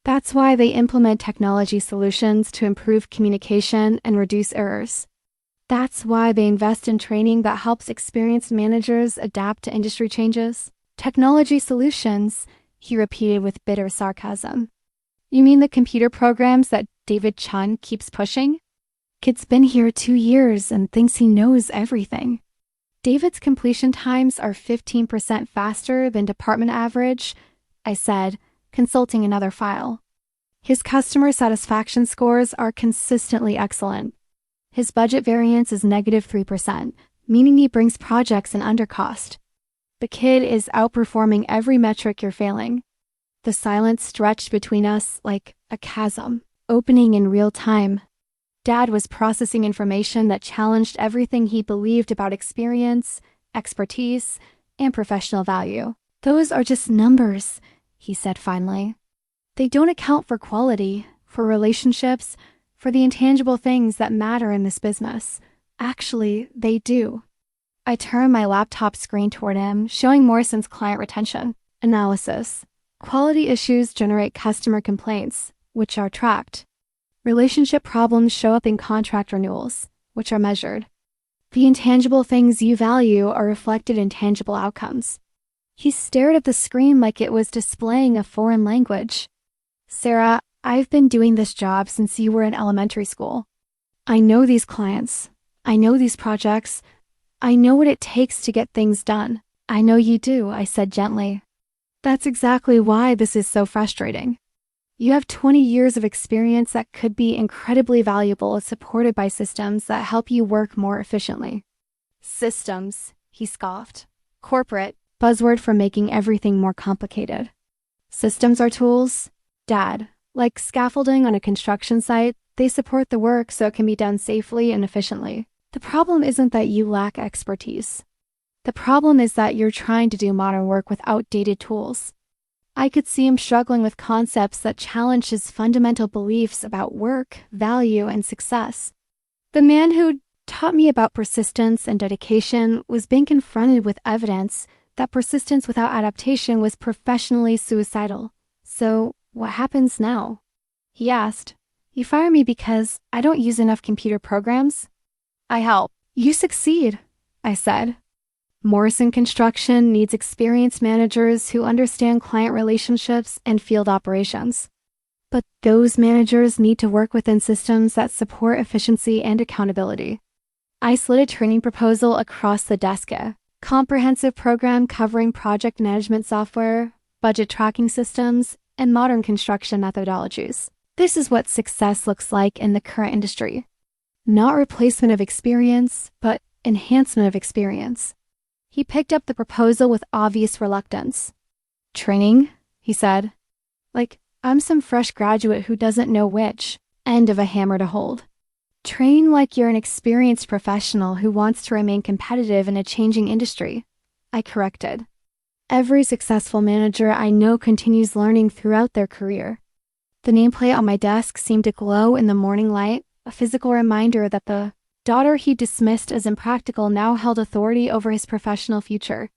That's why they implement technology solutions to improve communication and reduce errors. That's why they invest in training that helps experienced managers adapt to industry changes." "Technology solutions," he repeated with bitter sarcasm. "You mean the computer programs that David Chun keeps pushing? Kid's been here 2 years and thinks he knows everything." "David's completion times are 15% faster than department average," I said, consulting another file. "His customer satisfaction scores are consistently excellent. His budget variance is -3%, meaning he brings projects in under cost. The kid is outperforming every metric you're failing." The silence stretched between us like a chasm, opening in real time. Dad was processing information that challenged everything he believed about experience, expertise, and professional value. "Those are just numbers," he said finally. "They don't account for quality, for relationships, for the intangible things that matter in this business. Actually, they do." I turned my laptop screen toward him, showing Morrison's client retention analysis. Quality issues generate customer complaints, which are tracked. Relationship problems show up in contract renewals, which are measured. The intangible things you value are reflected in tangible outcomes. He stared at the screen like it was displaying a foreign language. "Sarah, I've been doing this job since you were in elementary school. I know these clients. I know these projects. I know what it takes to get things done." "I know you do," I said gently. "That's exactly why this is so frustrating. You have 20 years of experience that could be incredibly valuable, supported by systems that help you work more efficiently." "Systems," he scoffed. "Corporate, buzzword for making everything more complicated. Systems are tools, Dad. Like scaffolding on a construction site, they support the work so it can be done safely and efficiently. The problem isn't that you lack expertise. The problem is that you're trying to do modern work with outdated tools." I could see him struggling with concepts that challenged his fundamental beliefs about work, value, and success. The man who taught me about persistence and dedication was being confronted with evidence that persistence without adaptation was professionally suicidal. So, what happens now? He asked. You fire me because I don't use enough computer programs? I help. You succeed, I said. Morrison Construction needs experienced managers who understand client relationships and field operations. But those managers need to work within systems that support efficiency and accountability. I slid a training proposal across the desk. Comprehensive program covering project management software, budget tracking systems, and modern construction methodologies. This is what success looks like in the current industry. Not replacement of experience, but enhancement of experience. He picked up the proposal with obvious reluctance. Training, he said. Like, I'm some fresh graduate who doesn't know which end of a hammer to hold. Train like you're an experienced professional who wants to remain competitive in a changing industry, I corrected. Every successful manager I know continues learning throughout their career. The nameplate on my desk seemed to glow in the morning light, a physical reminder that the daughter he dismissed as impractical now held authority over his professional future.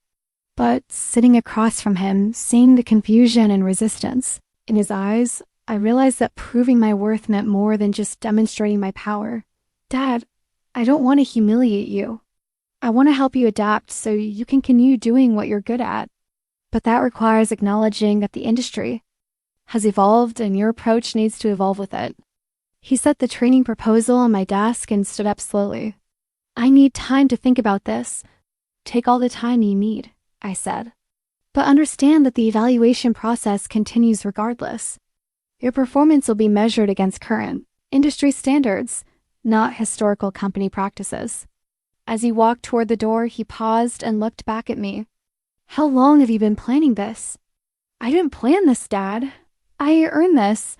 But sitting across from him, seeing the confusion and resistance in his eyes, I realized that proving my worth meant more than just demonstrating my power. Dad, I don't want to humiliate you. I want to help you adapt so you can continue doing what you're good at. But that requires acknowledging that the industry has evolved and your approach needs to evolve with it. He set the training proposal on my desk and stood up slowly. I need time to think about this. Take all the time you need, I said. But understand that the evaluation process continues regardless. Your performance will be measured against current industry standards, not historical company practices. As he walked toward the door, he paused and looked back at me. How long have you been planning this? I didn't plan this, Dad. I earned this.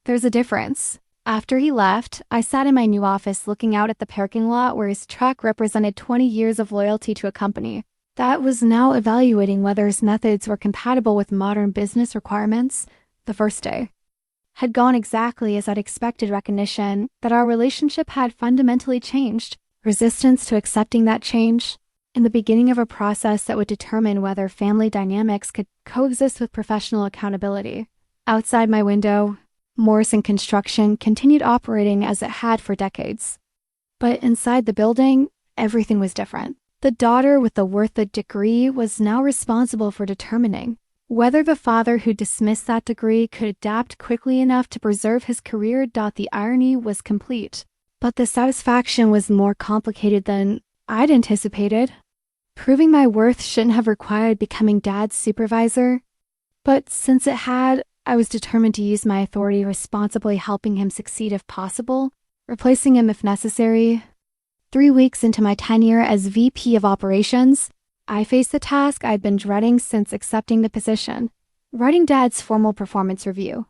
There's a difference. After he left, I sat in my new office looking out at the parking lot where his truck represented 20 years of loyalty to a company that was now evaluating whether his methods were compatible with modern business requirements. The first day had gone exactly as I'd expected, recognition that our relationship had fundamentally changed, resistance to accepting that change, and the beginning of a process that would determine whether family dynamics could coexist with professional accountability. Outside my window, Morrison Construction continued operating as it had for decades. But inside the building, everything was different. The daughter with the worth a degree was now responsible for determining whether the father who dismissed that degree could adapt quickly enough to preserve his career. The irony was complete, but the satisfaction was more complicated than I'd anticipated. Proving my worth shouldn't have required becoming Dad's supervisor, but since it had, I was determined to use my authority responsibly, helping him succeed if possible, replacing him if necessary. 3 weeks into my tenure as VP of Operations, I faced the task I'd been dreading since accepting the position, writing Dad's formal performance review.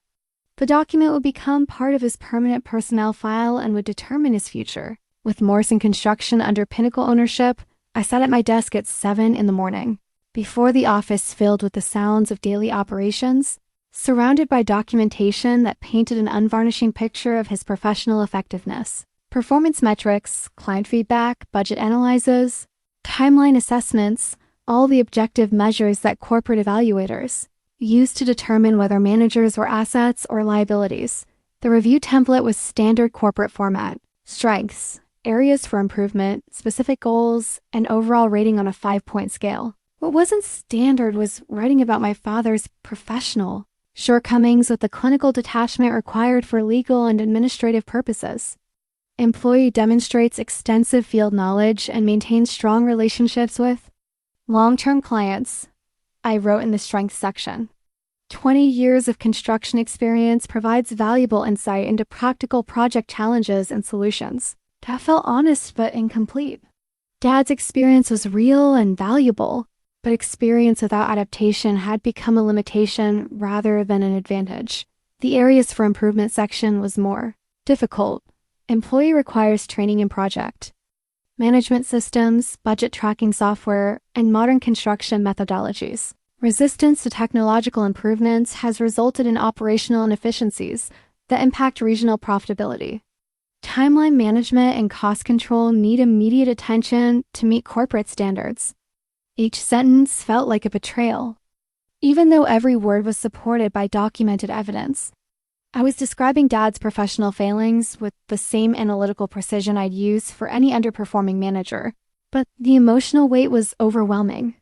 The document would become part of his permanent personnel file and would determine his future. With Morrison Construction under Pinnacle ownership, I sat at my desk at 7 in the morning, before the office filled with the sounds of daily operations, surrounded by documentation that painted an unvarnishing picture of his professional effectiveness. Performance metrics, client feedback, budget analyses, timeline assessments, all the objective measures that corporate evaluators use to determine whether managers were assets or liabilities. The review template was standard corporate format: strengths, areas for improvement, specific goals, and overall rating on a 5-point scale. What wasn't standard was writing about my father's professional shortcomings with the clinical detachment required for legal and administrative purposes. Employee demonstrates extensive field knowledge and maintains strong relationships with long-term clients, I wrote in the strengths section. 20 years of construction experience provides valuable insight into practical project challenges and solutions. That felt honest but incomplete. Dad's experience was real and valuable, but experience without adaptation had become a limitation rather than an advantage. The areas for improvement section was more difficult. Employee requires training in project management systems, budget tracking software, and modern construction methodologies. Resistance to technological improvements has resulted in operational inefficiencies that impact regional profitability. Timeline management and cost control need immediate attention to meet corporate standards. Each sentence felt like a betrayal, even though every word was supported by documented evidence. I was describing Dad's professional failings with the same analytical precision I'd use for any underperforming manager, but the emotional weight was overwhelming.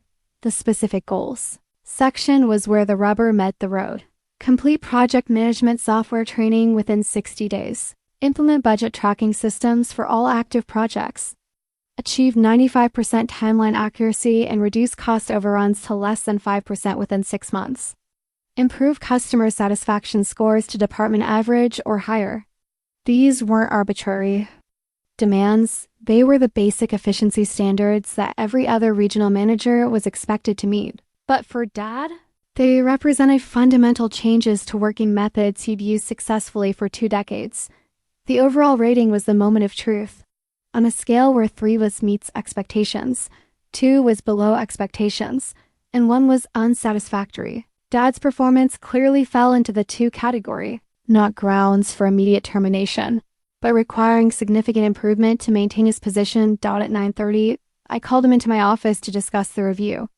The specific goals section was where the rubber met the road. Complete project management software training within 60 days. Implement budget tracking systems for all active projects. Achieve 95% timeline accuracy and reduce cost overruns to less than 5% within 6 months. Improve customer satisfaction scores to department average or higher. These weren't arbitrary demands. They were the basic efficiency standards that every other regional manager was expected to meet. But for Dad, they represented fundamental changes to working methods he'd used successfully for 2 decades. The overall rating was the moment of truth. On a scale where 3 was meets expectations, 2 was below expectations, and 1 was unsatisfactory, Dad's performance clearly fell into the 2 category, not grounds for immediate termination, but requiring significant improvement to maintain his position. At 9:30, I called him into my office to discuss the review.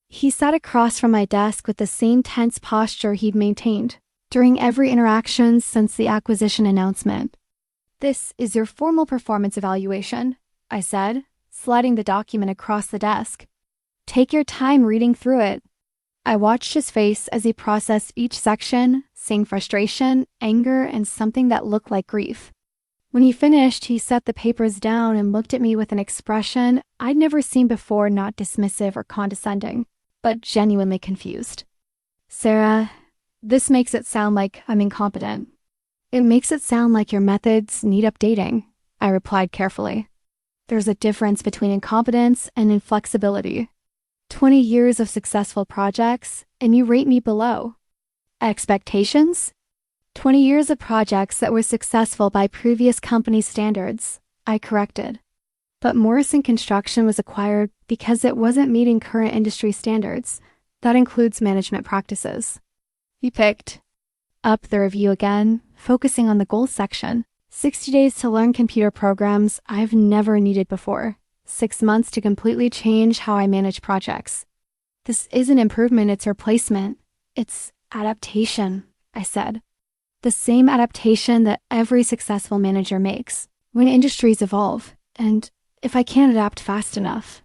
He sat across from my desk with the same tense posture he'd maintained during every interaction since the acquisition announcement. "This is your formal performance evaluation," I said, sliding the document across the desk. "Take your time reading through it." I watched his face as he processed each section, seeing frustration, anger, and something that looked like grief. When he finished, he set the papers down and looked at me with an expression I'd never seen before, not dismissive or condescending, but genuinely confused. "Sarah, this makes it sound like I'm incompetent." "It makes it sound like your methods need updating," I replied carefully. "There's a difference between incompetence and inflexibility. 20 years of successful projects, and you rate me below. Expectations? 20 years of projects that were successful by previous company standards," I corrected. "But Morrison Construction was acquired because it wasn't meeting current industry standards. That includes management practices." He picked up the review again, focusing on the goals section. 60 days to learn computer programs I've never needed before. 6 months to completely change how I manage projects. "This isn't improvement, it's replacement. It's adaptation," I said. "The same adaptation that every successful manager makes when industries evolve, and if I can't adapt fast enough."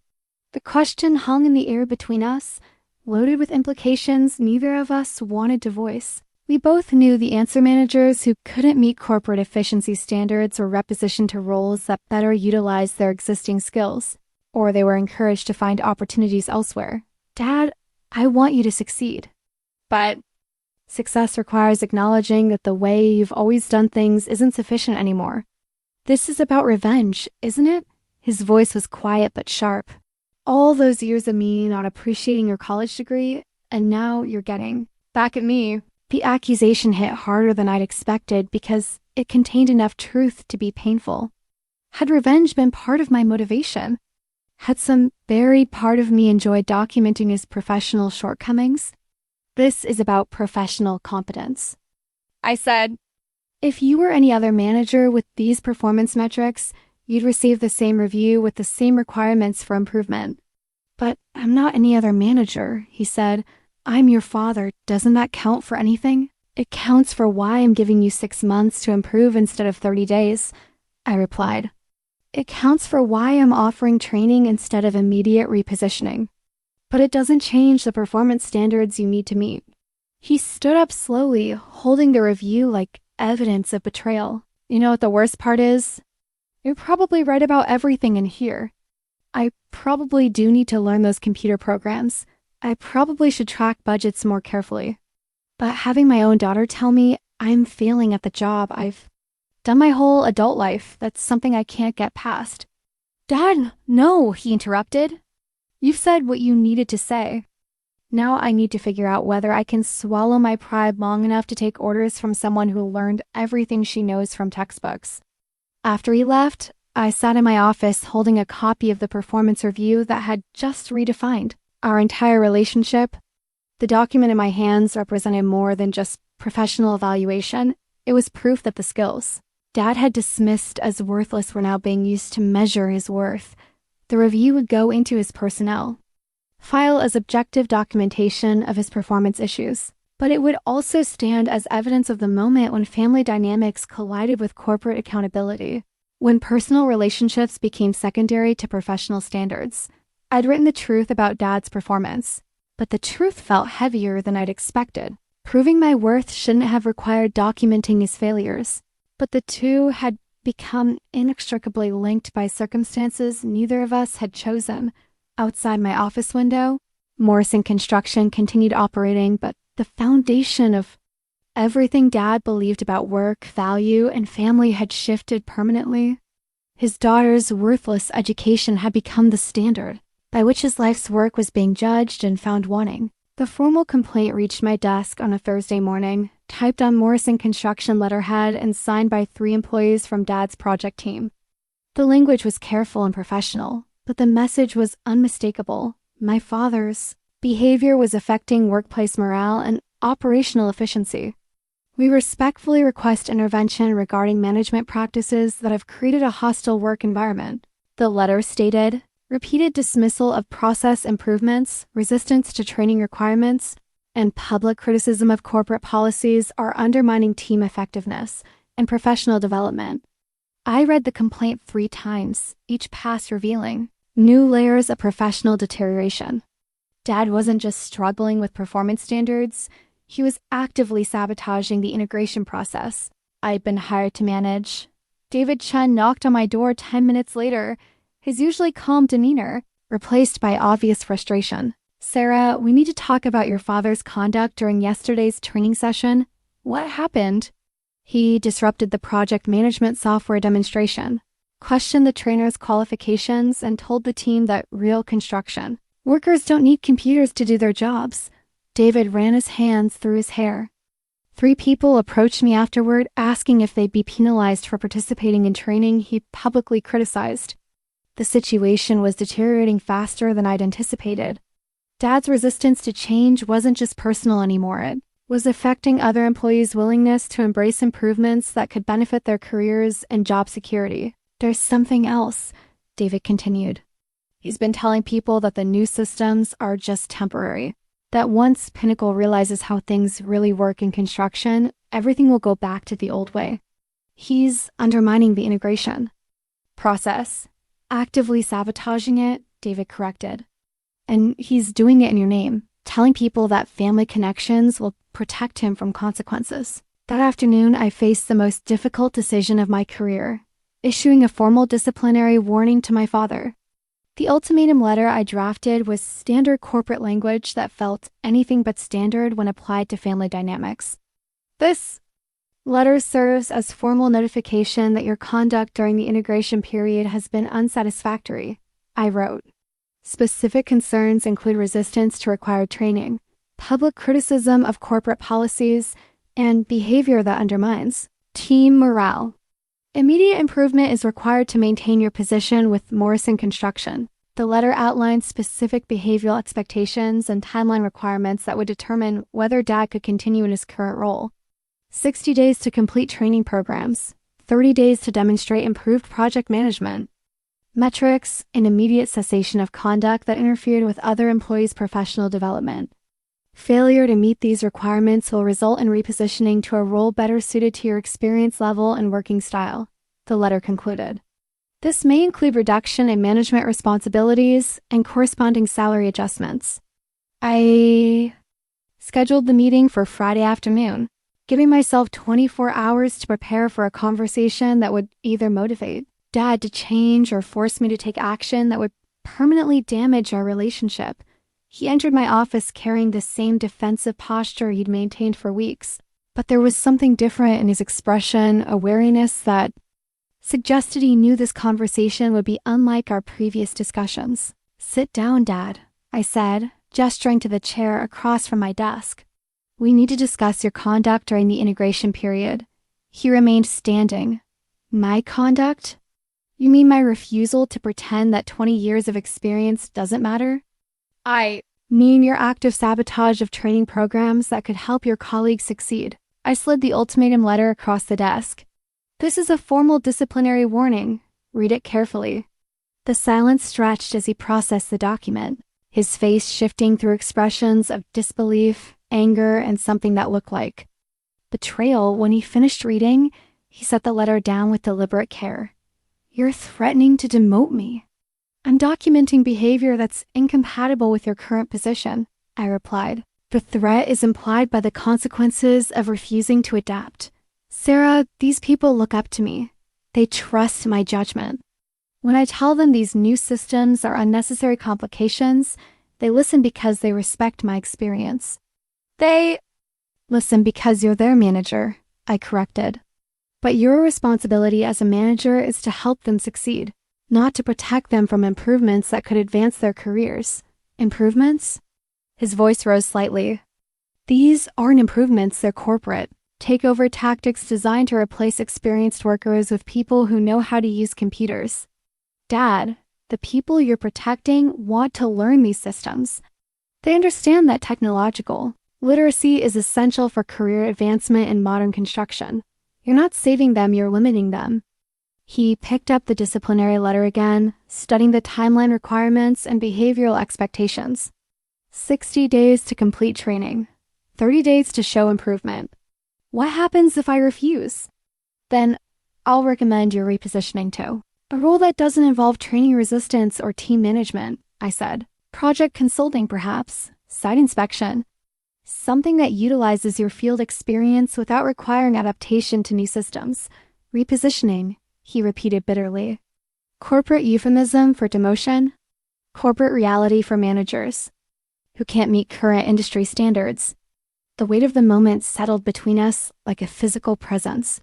The question hung in the air between us, loaded with implications neither of us wanted to voice. We both knew the answer managers who couldn't meet corporate efficiency standards were repositioned to roles that better utilized their existing skills, or they were encouraged to find opportunities elsewhere. "Dad, I want you to succeed. But success requires acknowledging that the way you've always done things isn't sufficient anymore. This is about revenge, isn't it?" His voice was quiet but sharp. "All those years of me not appreciating your college degree, and now you're getting back at me." The accusation hit harder than I'd expected because it contained enough truth to be painful. Had revenge been part of my motivation? Had some buried part of me enjoyed documenting his professional shortcomings? "This is about professional competence," I said. "If you were any other manager with these performance metrics, you'd receive the same review with the same requirements for improvement." "But I'm not any other manager," he said. "I'm your father. Doesn't that count for anything?" "It counts for why I'm giving you 6 months to improve instead of 30 days, I replied. "It counts for why I'm offering training instead of immediate repositioning. But it doesn't change the performance standards you need to meet." He stood up slowly, holding the review like evidence of betrayal. "You know what the worst part is? You're probably right about everything in here. I probably do need to learn those computer programs. I probably should track budgets more carefully. But having my own daughter tell me I'm failing at the job I've done my whole adult life, that's something I can't get past." "Dad, no," he interrupted. "You've said what you needed to say. Now I need to figure out whether I can swallow my pride long enough to take orders from someone who learned everything she knows from textbooks." After he left, I sat in my office holding a copy of the performance review that had just redefined our entire relationship. The document in my hands represented more than just professional evaluation. It was proof that the skills Dad had dismissed as worthless were now being used to measure his worth. The review would go into his personnel file as objective documentation of his performance issues, but it would also stand as evidence of the moment when family dynamics collided with corporate accountability, when personal relationships became secondary to professional standards. I'd written the truth about Dad's performance, but the truth felt heavier than I'd expected. Proving my worth shouldn't have required documenting his failures, but the two had become inextricably linked by circumstances neither of us had chosen. Outside my office window, Morrison Construction continued operating, but the foundation of everything Dad believed about work, value, and family had shifted permanently. His daughter's worthless education had become the standard by which his life's work was being judged and found wanting. The formal complaint reached my desk on a Thursday morning, typed on Morrison Construction letterhead and signed by 3 employees from Dad's project team. The language was careful and professional, but the message was unmistakable. My father's behavior was affecting workplace morale and operational efficiency. We respectfully request intervention regarding management practices that have created a hostile work environment. The letter stated, repeated dismissal of process improvements, resistance to training requirements, and public criticism of corporate policies are undermining team effectiveness and professional development. I read the complaint 3 times, each pass revealing new layers of professional deterioration. Dad wasn't just struggling with performance standards, he was actively sabotaging the integration process I'd been hired to manage. David Chen knocked on my door 10 minutes later, his usually calm demeanor replaced by obvious frustration. "Sarah, we need to talk about your father's conduct during yesterday's training session. What happened?" He disrupted the project management software demonstration, questioned the trainer's qualifications, and told the team that real construction workers don't need computers to do their jobs. David ran his hands through his hair. 3 people approached me afterward asking if they'd be penalized for participating in training he publicly criticized. The situation was deteriorating faster than I'd anticipated. Dad's resistance to change wasn't just personal anymore. It was affecting other employees' willingness to embrace improvements that could benefit their careers and job security. "There's something else," David continued. "He's been telling people that the new systems are just temporary, that once Pinnacle realizes how things really work in construction, everything will go back to the old way. He's undermining the integration process, actively sabotaging it," David corrected. "And he's doing it in your name, telling people that family connections will protect him from consequences." That afternoon, I faced the most difficult decision of my career, issuing a formal disciplinary warning to my father. The ultimatum letter I drafted was standard corporate language that felt anything but standard when applied to family dynamics. "This letter serves as formal notification that your conduct during the integration period has been unsatisfactory," I wrote. "Specific concerns include resistance to required training, public criticism of corporate policies, and behavior that undermines team morale. Immediate improvement is required to maintain your position with Morrison Construction." The letter outlined specific behavioral expectations and timeline requirements that would determine whether Dad could continue in his current role. 60 days to complete training programs, 30 days to demonstrate improved project management, metrics, and immediate cessation of conduct that interfered with other employees' professional development. Failure to meet these requirements will result in repositioning to a role better suited to your experience level and working style, the letter concluded. This may include reduction in management responsibilities and corresponding salary adjustments. I scheduled the meeting for Friday afternoon, giving myself 24 hours to prepare for a conversation that would either motivate Dad to change or force me to take action that would permanently damage our relationship. He entered my office carrying the same defensive posture he'd maintained for weeks, but there was something different in his expression, a wariness that suggested he knew this conversation would be unlike our previous discussions. "Sit down, Dad," I said, gesturing to the chair across from my desk. "We need to discuss your conduct during the integration period." He remained standing. "My conduct? You mean my refusal to pretend that 20 years of experience doesn't matter?" "I mean your active sabotage of training programs that could help your colleagues succeed." I slid the ultimatum letter across the desk. This is a formal disciplinary warning. Read it carefully. The silence stretched as he processed the document, his face shifting through expressions of disbelief, anger, and something that looked like betrayal. When he finished reading, he set the letter down with deliberate care. You're threatening to demote me. I'm documenting behavior that's incompatible with your current position, I replied. The threat is implied by the consequences of refusing to adapt. Sarah, these people look up to me. They trust my judgment. When I tell them these new systems are unnecessary complications, they listen because they respect my experience. They listen because you're their manager, I corrected. But your responsibility as a manager is to help them succeed, not to protect them from improvements that could advance their careers. Improvements? His voice rose slightly. These aren't improvements, they're corporate. Takeover tactics designed to replace experienced workers with people who know how to use computers. Dad, the people you're protecting want to learn these systems. They understand that technological literacy is essential for career advancement in modern construction. You're not saving them, you're limiting them. He picked up the disciplinary letter again, studying the timeline requirements and behavioral expectations. 60 days to complete training, 30 days to show improvement. What happens if I refuse? Then I'll recommend your repositioning to a role that doesn't involve training resistance or team management, I said. Project consulting, perhaps, site inspection. Something that utilizes your field experience without requiring adaptation to new systems. Repositioning, he repeated bitterly. Corporate euphemism for demotion. Corporate reality for managers who can't meet current industry standards. The weight of the moment settled between us like a physical presence.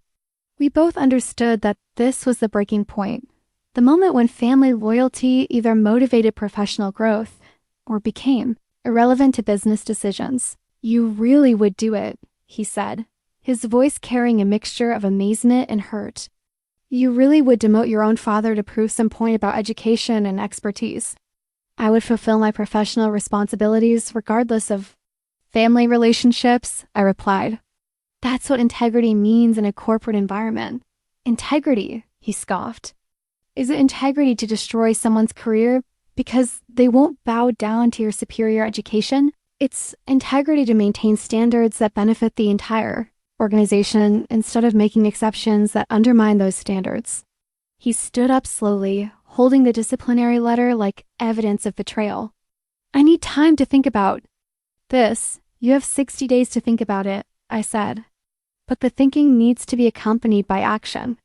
We both understood that this was the breaking point, the moment when family loyalty either motivated professional growth or became irrelevant to business decisions. You really would do it, he said, his voice carrying a mixture of amazement and hurt. You really would demote your own father to prove some point about education and expertise. I would fulfill my professional responsibilities regardless of family relationships, I replied. That's what integrity means in a corporate environment. Integrity, he scoffed. Is it integrity to destroy someone's career because they won't bow down to your superior education? It's integrity to maintain standards that benefit the entire organization instead of making exceptions that undermine those standards. He stood up slowly, holding the disciplinary letter like evidence of betrayal. I need time to think about this. You have 60 days to think about it, I said. But the thinking needs to be accompanied by action.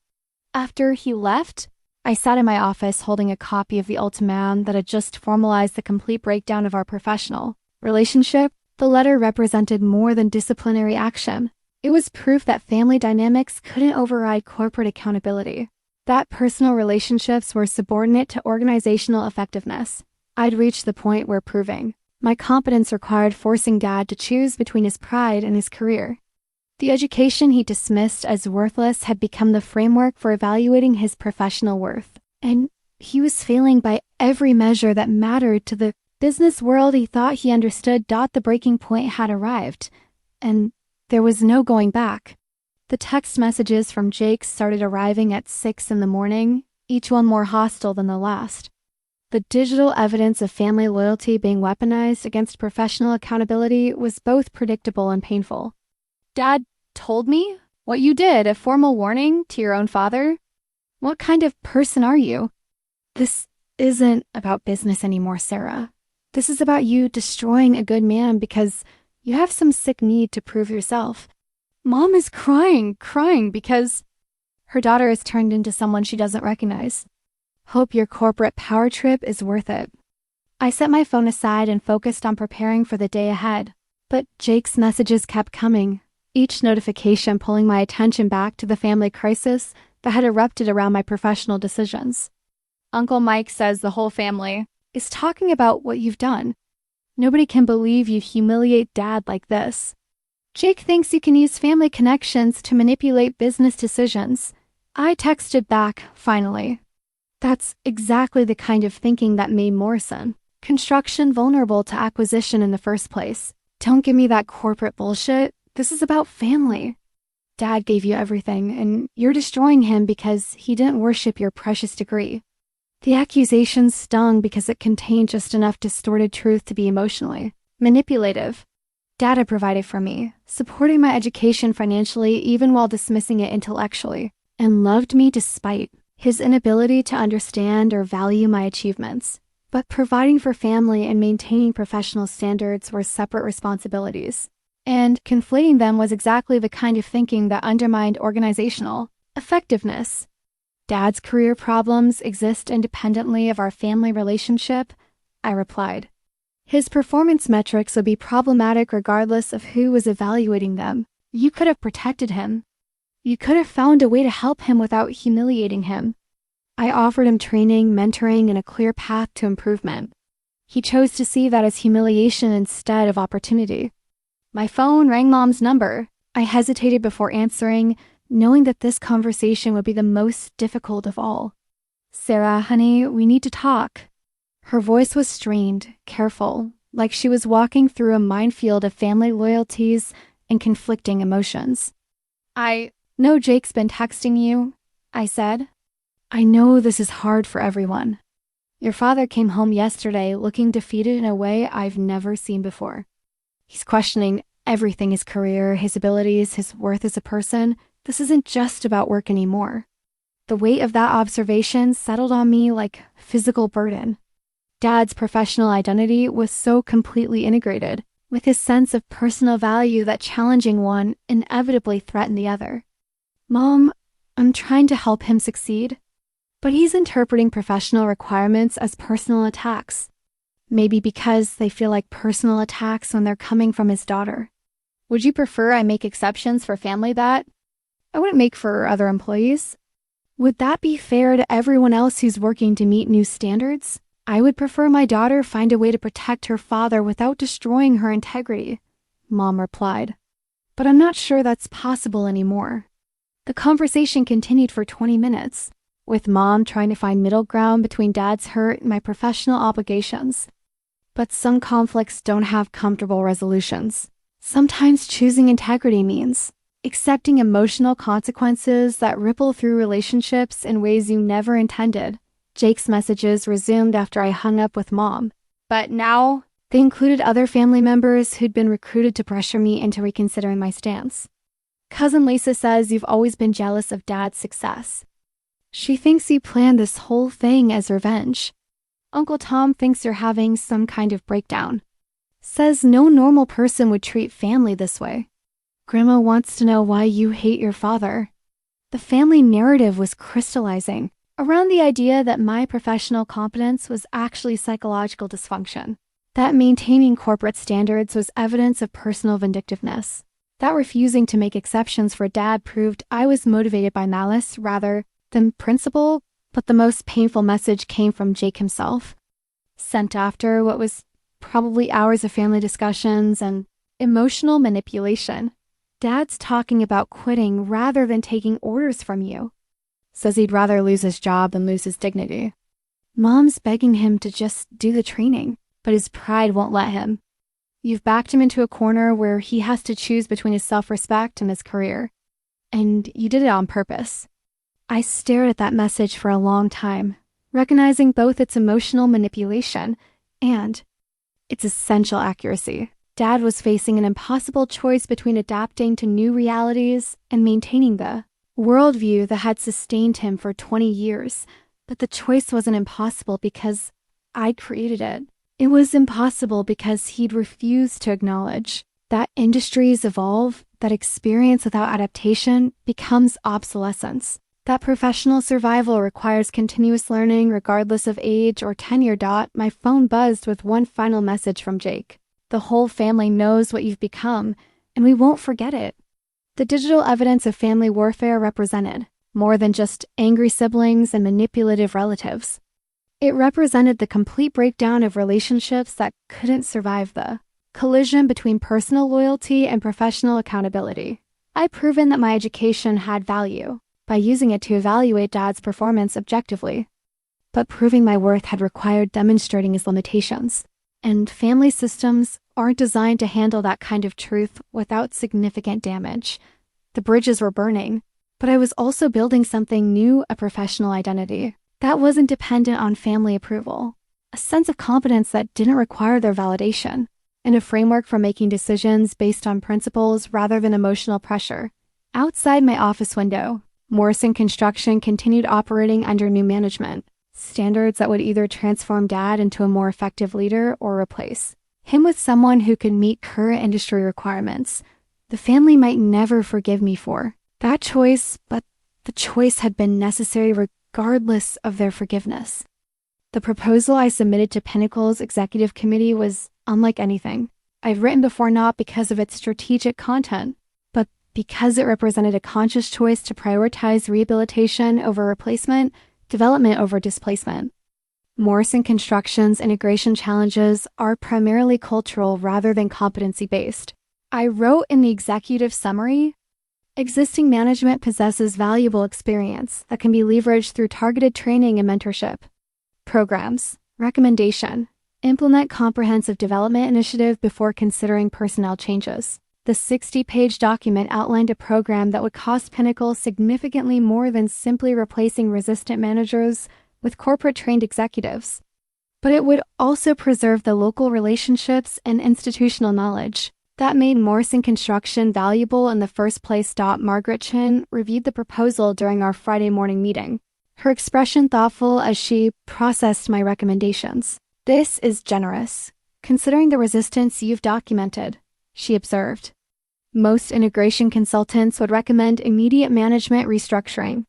After he left, I sat in my office holding a copy of the ultimatum that had just formalized the complete breakdown of our professional relationship. The letter represented more than disciplinary action. It was proof that family dynamics couldn't override corporate accountability, that personal relationships were subordinate to organizational effectiveness. I'd reached the point where proving my competence required forcing Dad to choose between his pride and his career. The education he dismissed as worthless had become the framework for evaluating his professional worth, and he was failing by every measure that mattered to the business world he thought he understood. The breaking point had arrived, and there was no going back. The text messages from Jake started arriving at 6 in the morning, each one more hostile than the last. The digital evidence of family loyalty being weaponized against professional accountability was both predictable and painful. Dad told me what you did, a formal warning to your own father? What kind of person are you? This isn't about business anymore, Sarah. This is about you destroying a good man because you have some sick need to prove yourself. Mom is crying because her daughter has turned into someone she doesn't recognize. Hope your corporate power trip is worth it. I set my phone aside and focused on preparing for the day ahead, but Jake's messages kept coming, each notification pulling my attention back to the family crisis that had erupted around my professional decisions. Uncle Mike says the whole family is talking about what you've done. Nobody can believe you humiliate Dad like this. Jake thinks you can use family connections to manipulate business decisions. I texted back, finally. That's exactly the kind of thinking that made Morrison construction vulnerable to acquisition in the first place. Don't give me that corporate bullshit. This is about family. Dad gave you everything, and you're destroying him because he didn't worship your precious degree. The accusation stung because it contained just enough distorted truth to be emotionally manipulative. Dad had provided for me, supporting my education financially even while dismissing it intellectually, and loved me despite his inability to understand or value my achievements. But providing for family and maintaining professional standards were separate responsibilities, and conflating them was exactly the kind of thinking that undermined organizational effectiveness. Dad's career problems exist independently of our family relationship, I replied. His performance metrics would be problematic regardless of who was evaluating them. You could have protected him. You could have found a way to help him without humiliating him. I offered him training, mentoring, and a clear path to improvement. He chose to see that as humiliation instead of opportunity. My phone rang Mom's number. I hesitated before answering, knowing that this conversation would be the most difficult of all. "Sarah, honey, we need to talk." Her voice was strained, careful, like she was walking through a minefield of family loyalties and conflicting emotions. "I know Jake's been texting you," I said. "I know this is hard for everyone. Your father came home yesterday looking defeated in a way I've never seen before. He's questioning everything: his career, his abilities, his worth as a person. This isn't just about work anymore." The weight of that observation settled on me like physical burden. Dad's professional identity was so completely integrated with his sense of personal value that challenging one inevitably threatened the other. "Mom, I'm trying to help him succeed, but he's interpreting professional requirements as personal attacks. Maybe because they feel like personal attacks when they're coming from his daughter. Would you prefer I make exceptions for family that I wouldn't make for other employees? Would that be fair to everyone else who's working to meet new standards? I would prefer my daughter find a way to protect her father without destroying her integrity," Mom replied. "But I'm not sure that's possible anymore." The conversation continued for 20 minutes, with Mom trying to find middle ground between Dad's hurt and my professional obligations. But some conflicts don't have comfortable resolutions. Sometimes choosing integrity means accepting emotional consequences that ripple through relationships in ways you never intended. Jake's messages resumed after I hung up with Mom, but now they included other family members who'd been recruited to pressure me into reconsidering my stance. "Cousin Lisa says you've always been jealous of Dad's success. She thinks you planned this whole thing as revenge. Uncle Tom thinks you're having some kind of breakdown. Says no normal person would treat family this way. Grandma wants to know why you hate your father." The family narrative was crystallizing around the idea that my professional competence was actually psychological dysfunction, that maintaining corporate standards was evidence of personal vindictiveness, that refusing to make exceptions for Dad proved I was motivated by malice rather than principle. But the most painful message came from Jake himself, sent after what was probably hours of family discussions and emotional manipulation. "Dad's talking about quitting rather than taking orders from you. Says he'd rather lose his job than lose his dignity. Mom's begging him to just do the training, but his pride won't let him. You've backed him into a corner where he has to choose between his self-respect and his career. And you did it on purpose." I stared at that message for a long time, recognizing both its emotional manipulation and its essential accuracy. Dad was facing an impossible choice between adapting to new realities and maintaining the worldview that had sustained him for 20 years. But the choice wasn't impossible because I'd created it. It was impossible because he'd refused to acknowledge that industries evolve, that experience without adaptation becomes obsolescence, that professional survival requires continuous learning regardless of age or tenure. My phone buzzed with one final message from Jake. "The whole family knows what you've become, and we won't forget it." The digital evidence of family warfare represented more than just angry siblings and manipulative relatives. It represented the complete breakdown of relationships that couldn't survive the collision between personal loyalty and professional accountability. I'd proven that my education had value by using it to evaluate Dad's performance objectively. But proving my worth had required demonstrating his limitations. And family systems aren't designed to handle that kind of truth without significant damage. The bridges were burning, but I was also building something new, a professional identity that wasn't dependent on family approval, a sense of competence that didn't require their validation, and a framework for making decisions based on principles rather than emotional pressure. Outside my office window, Morrison Construction continued operating under new management, standards that would either transform Dad into a more effective leader or replace him with someone who could meet current industry requirements. The family might never forgive me for that choice, but the choice had been necessary regardless of their forgiveness. The proposal I submitted to Pinnacle's executive committee was unlike anything I've written before, not because of its strategic content, but because it represented a conscious choice to prioritize rehabilitation over replacement, development over displacement. Morrison Construction's integration challenges are primarily cultural rather than competency-based. I wrote in the executive summary, existing management possesses valuable experience that can be leveraged through targeted training and mentorship programs. Recommendation: implement comprehensive development initiative before considering personnel changes. The 60-page document outlined a program that would cost Pinnacle significantly more than simply replacing resistant managers with corporate-trained executives. But it would also preserve the local relationships and institutional knowledge that made Morrison Construction valuable in the first place. Margaret Chin reviewed the proposal during our Friday morning meeting, her expression thoughtful as she processed my recommendations. "This is generous, considering the resistance you've documented," she observed. "Most integration consultants would recommend immediate management restructuring.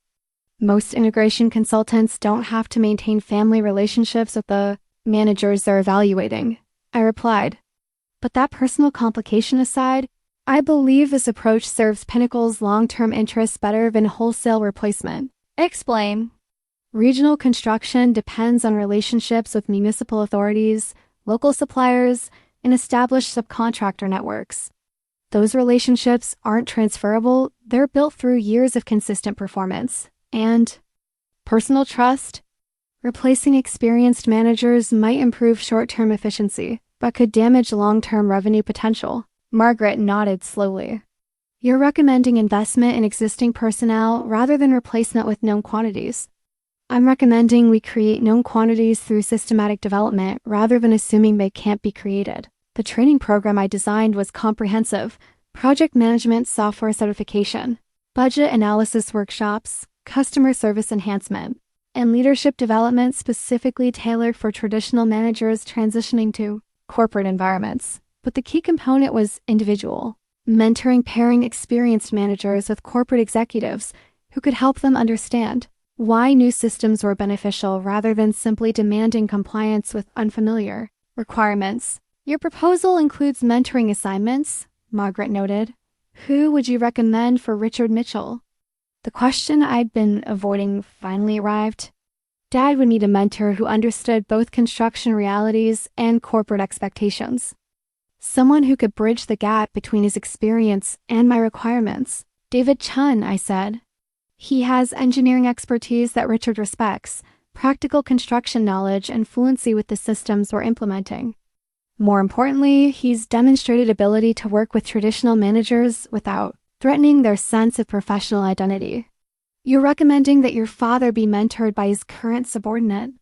Most integration consultants don't have to maintain family relationships with the managers they're evaluating," I replied. "But that personal complication aside, I believe this approach serves Pinnacle's long-term interests better than wholesale replacement." Explain. Regional construction depends on relationships with municipal authorities, local suppliers, and established subcontractor networks. Those relationships aren't transferable, they're built through years of consistent performance. And personal trust. Replacing experienced managers might improve short-term efficiency, but could damage long-term revenue potential. Margaret nodded slowly. "You're recommending investment in existing personnel rather than replacement with known quantities." "I'm recommending we create known quantities through systematic development rather than assuming they can't be created." The training program I designed was comprehensive: project management software certification, budget analysis workshops, customer service enhancement, and leadership development specifically tailored for traditional managers transitioning to corporate environments. But the key component was individual, mentoring pairing experienced managers with corporate executives who could help them understand why new systems were beneficial rather than simply demanding compliance with unfamiliar requirements. "Your proposal includes mentoring assignments," Margaret noted. "Who would you recommend for Richard Mitchell?" The question I'd been avoiding finally arrived. Dad would need a mentor who understood both construction realities and corporate expectations. Someone who could bridge the gap between his experience and my requirements. "David Chun," I said. "He has engineering expertise that Richard respects, practical construction knowledge, and fluency with the systems we're implementing. More importantly, he's demonstrated ability to work with traditional managers without threatening their sense of professional identity." "You're recommending that your father be mentored by his current subordinate."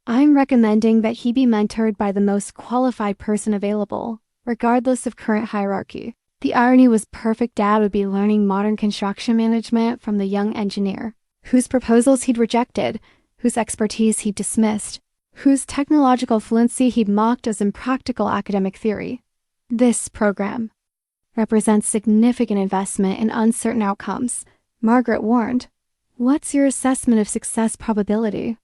"I'm recommending that he be mentored by the most qualified person available, regardless of current hierarchy." The irony was perfect. Dad would be learning modern construction management from the young engineer, whose proposals he'd rejected, whose expertise he'd dismissed, whose technological fluency he'd mocked as impractical academic theory. "This program represents significant investment in uncertain outcomes," Margaret warned. "What's your assessment of success probability?"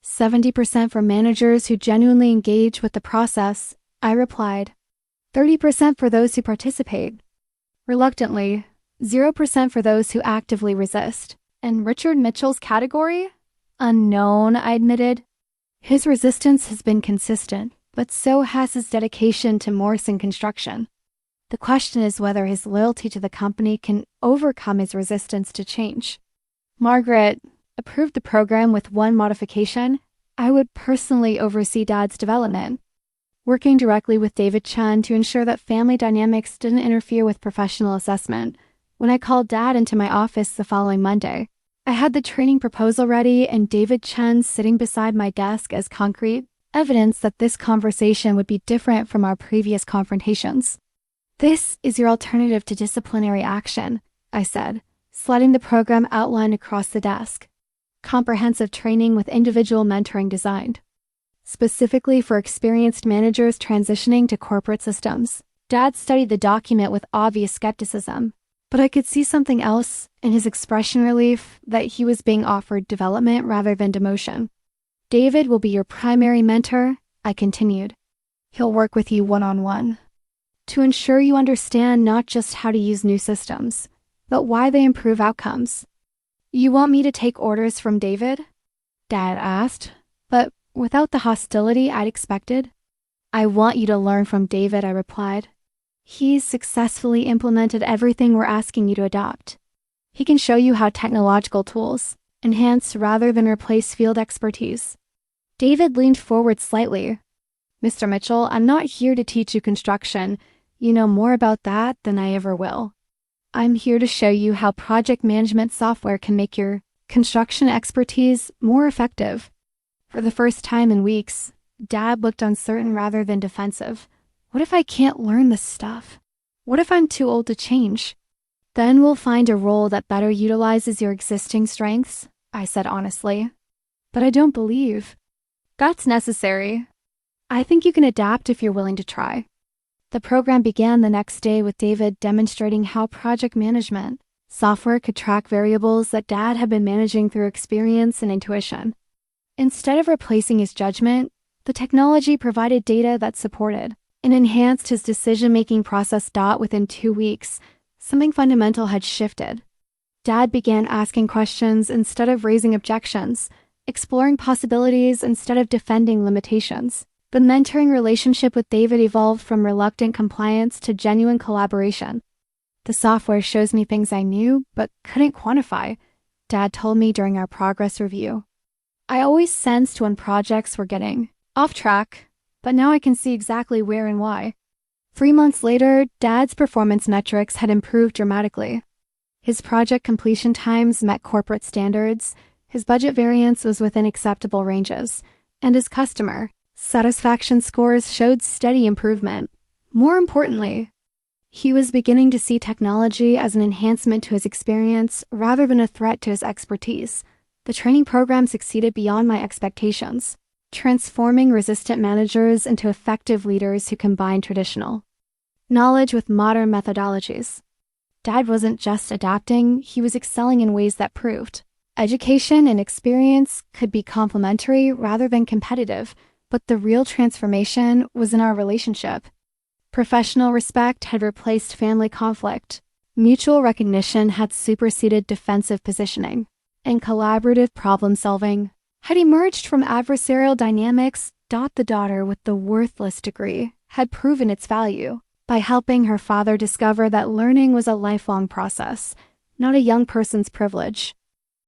70% for managers who genuinely engage with the process," I replied. 30% for those who participate reluctantly, 0% for those who actively resist. "And Richard Mitchell's category?" "Unknown," I admitted. "His resistance has been consistent, but so has his dedication to Morrison Construction. The question is whether his loyalty to the company can overcome his resistance to change." Margaret approved the program with one modification: I would personally oversee Dad's development, working directly with David Chun to ensure that family dynamics didn't interfere with professional assessment. When I called Dad into my office the following Monday, I had the training proposal ready and David Chen sitting beside my desk as concrete evidence that this conversation would be different from our previous confrontations. "This is your alternative to disciplinary action," I said, sliding the program outline across the desk. "Comprehensive training with individual mentoring designed specifically for experienced managers transitioning to corporate systems." Dad studied the document with obvious skepticism, but I could see something else in his expression relief, that he was being offered development rather than demotion. "David will be your primary mentor," I continued. "He'll work with you one-on-one to ensure you understand not just how to use new systems, but why they improve outcomes." "You want me to take orders from David?" Dad asked, but without the hostility I'd expected. "I want you to learn from David," I replied. "He's successfully implemented everything we're asking you to adopt. He can show you how technological tools enhance rather than replace field expertise." David leaned forward slightly. "Mr. Mitchell, I'm not here to teach you construction. You know more about that than I ever will. I'm here to show you how project management software can make your construction expertise more effective." For the first time in weeks, Dad looked uncertain rather than defensive. "What if I can't learn this stuff? What if I'm too old to change?" "Then we'll find a role that better utilizes your existing strengths," I said honestly. "But I don't believe that's necessary. I think you can adapt if you're willing to try." The program began the next day with David demonstrating how project management software could track variables that Dad had been managing through experience and intuition. Instead of replacing his judgment, the technology provided data that supported and enhanced his decision-making process. Within 2 weeks, something fundamental had shifted. Dad began asking questions instead of raising objections, exploring possibilities instead of defending limitations. The mentoring relationship with David evolved from reluctant compliance to genuine collaboration. "The software shows me things I knew but couldn't quantify," Dad told me during our progress review. "I always sensed when projects were getting off track, but now I can see exactly where and why." 3 months later, Dad's performance metrics had improved dramatically. His project completion times met corporate standards, his budget variance was within acceptable ranges, and his customer satisfaction scores showed steady improvement. More importantly, he was beginning to see technology as an enhancement to his experience rather than a threat to his expertise. The training program succeeded beyond my expectations, transforming resistant managers into effective leaders who combine traditional knowledge with modern methodologies. Dad wasn't just adapting, he was excelling in ways that proved education and experience could be complementary rather than competitive, but the real transformation was in our relationship. Professional respect had replaced family conflict, mutual recognition had superseded defensive positioning, and collaborative problem-solving had emerged from adversarial dynamics. The daughter with the worthless degree had proven its value by helping her father discover that learning was a lifelong process, not a young person's privilege.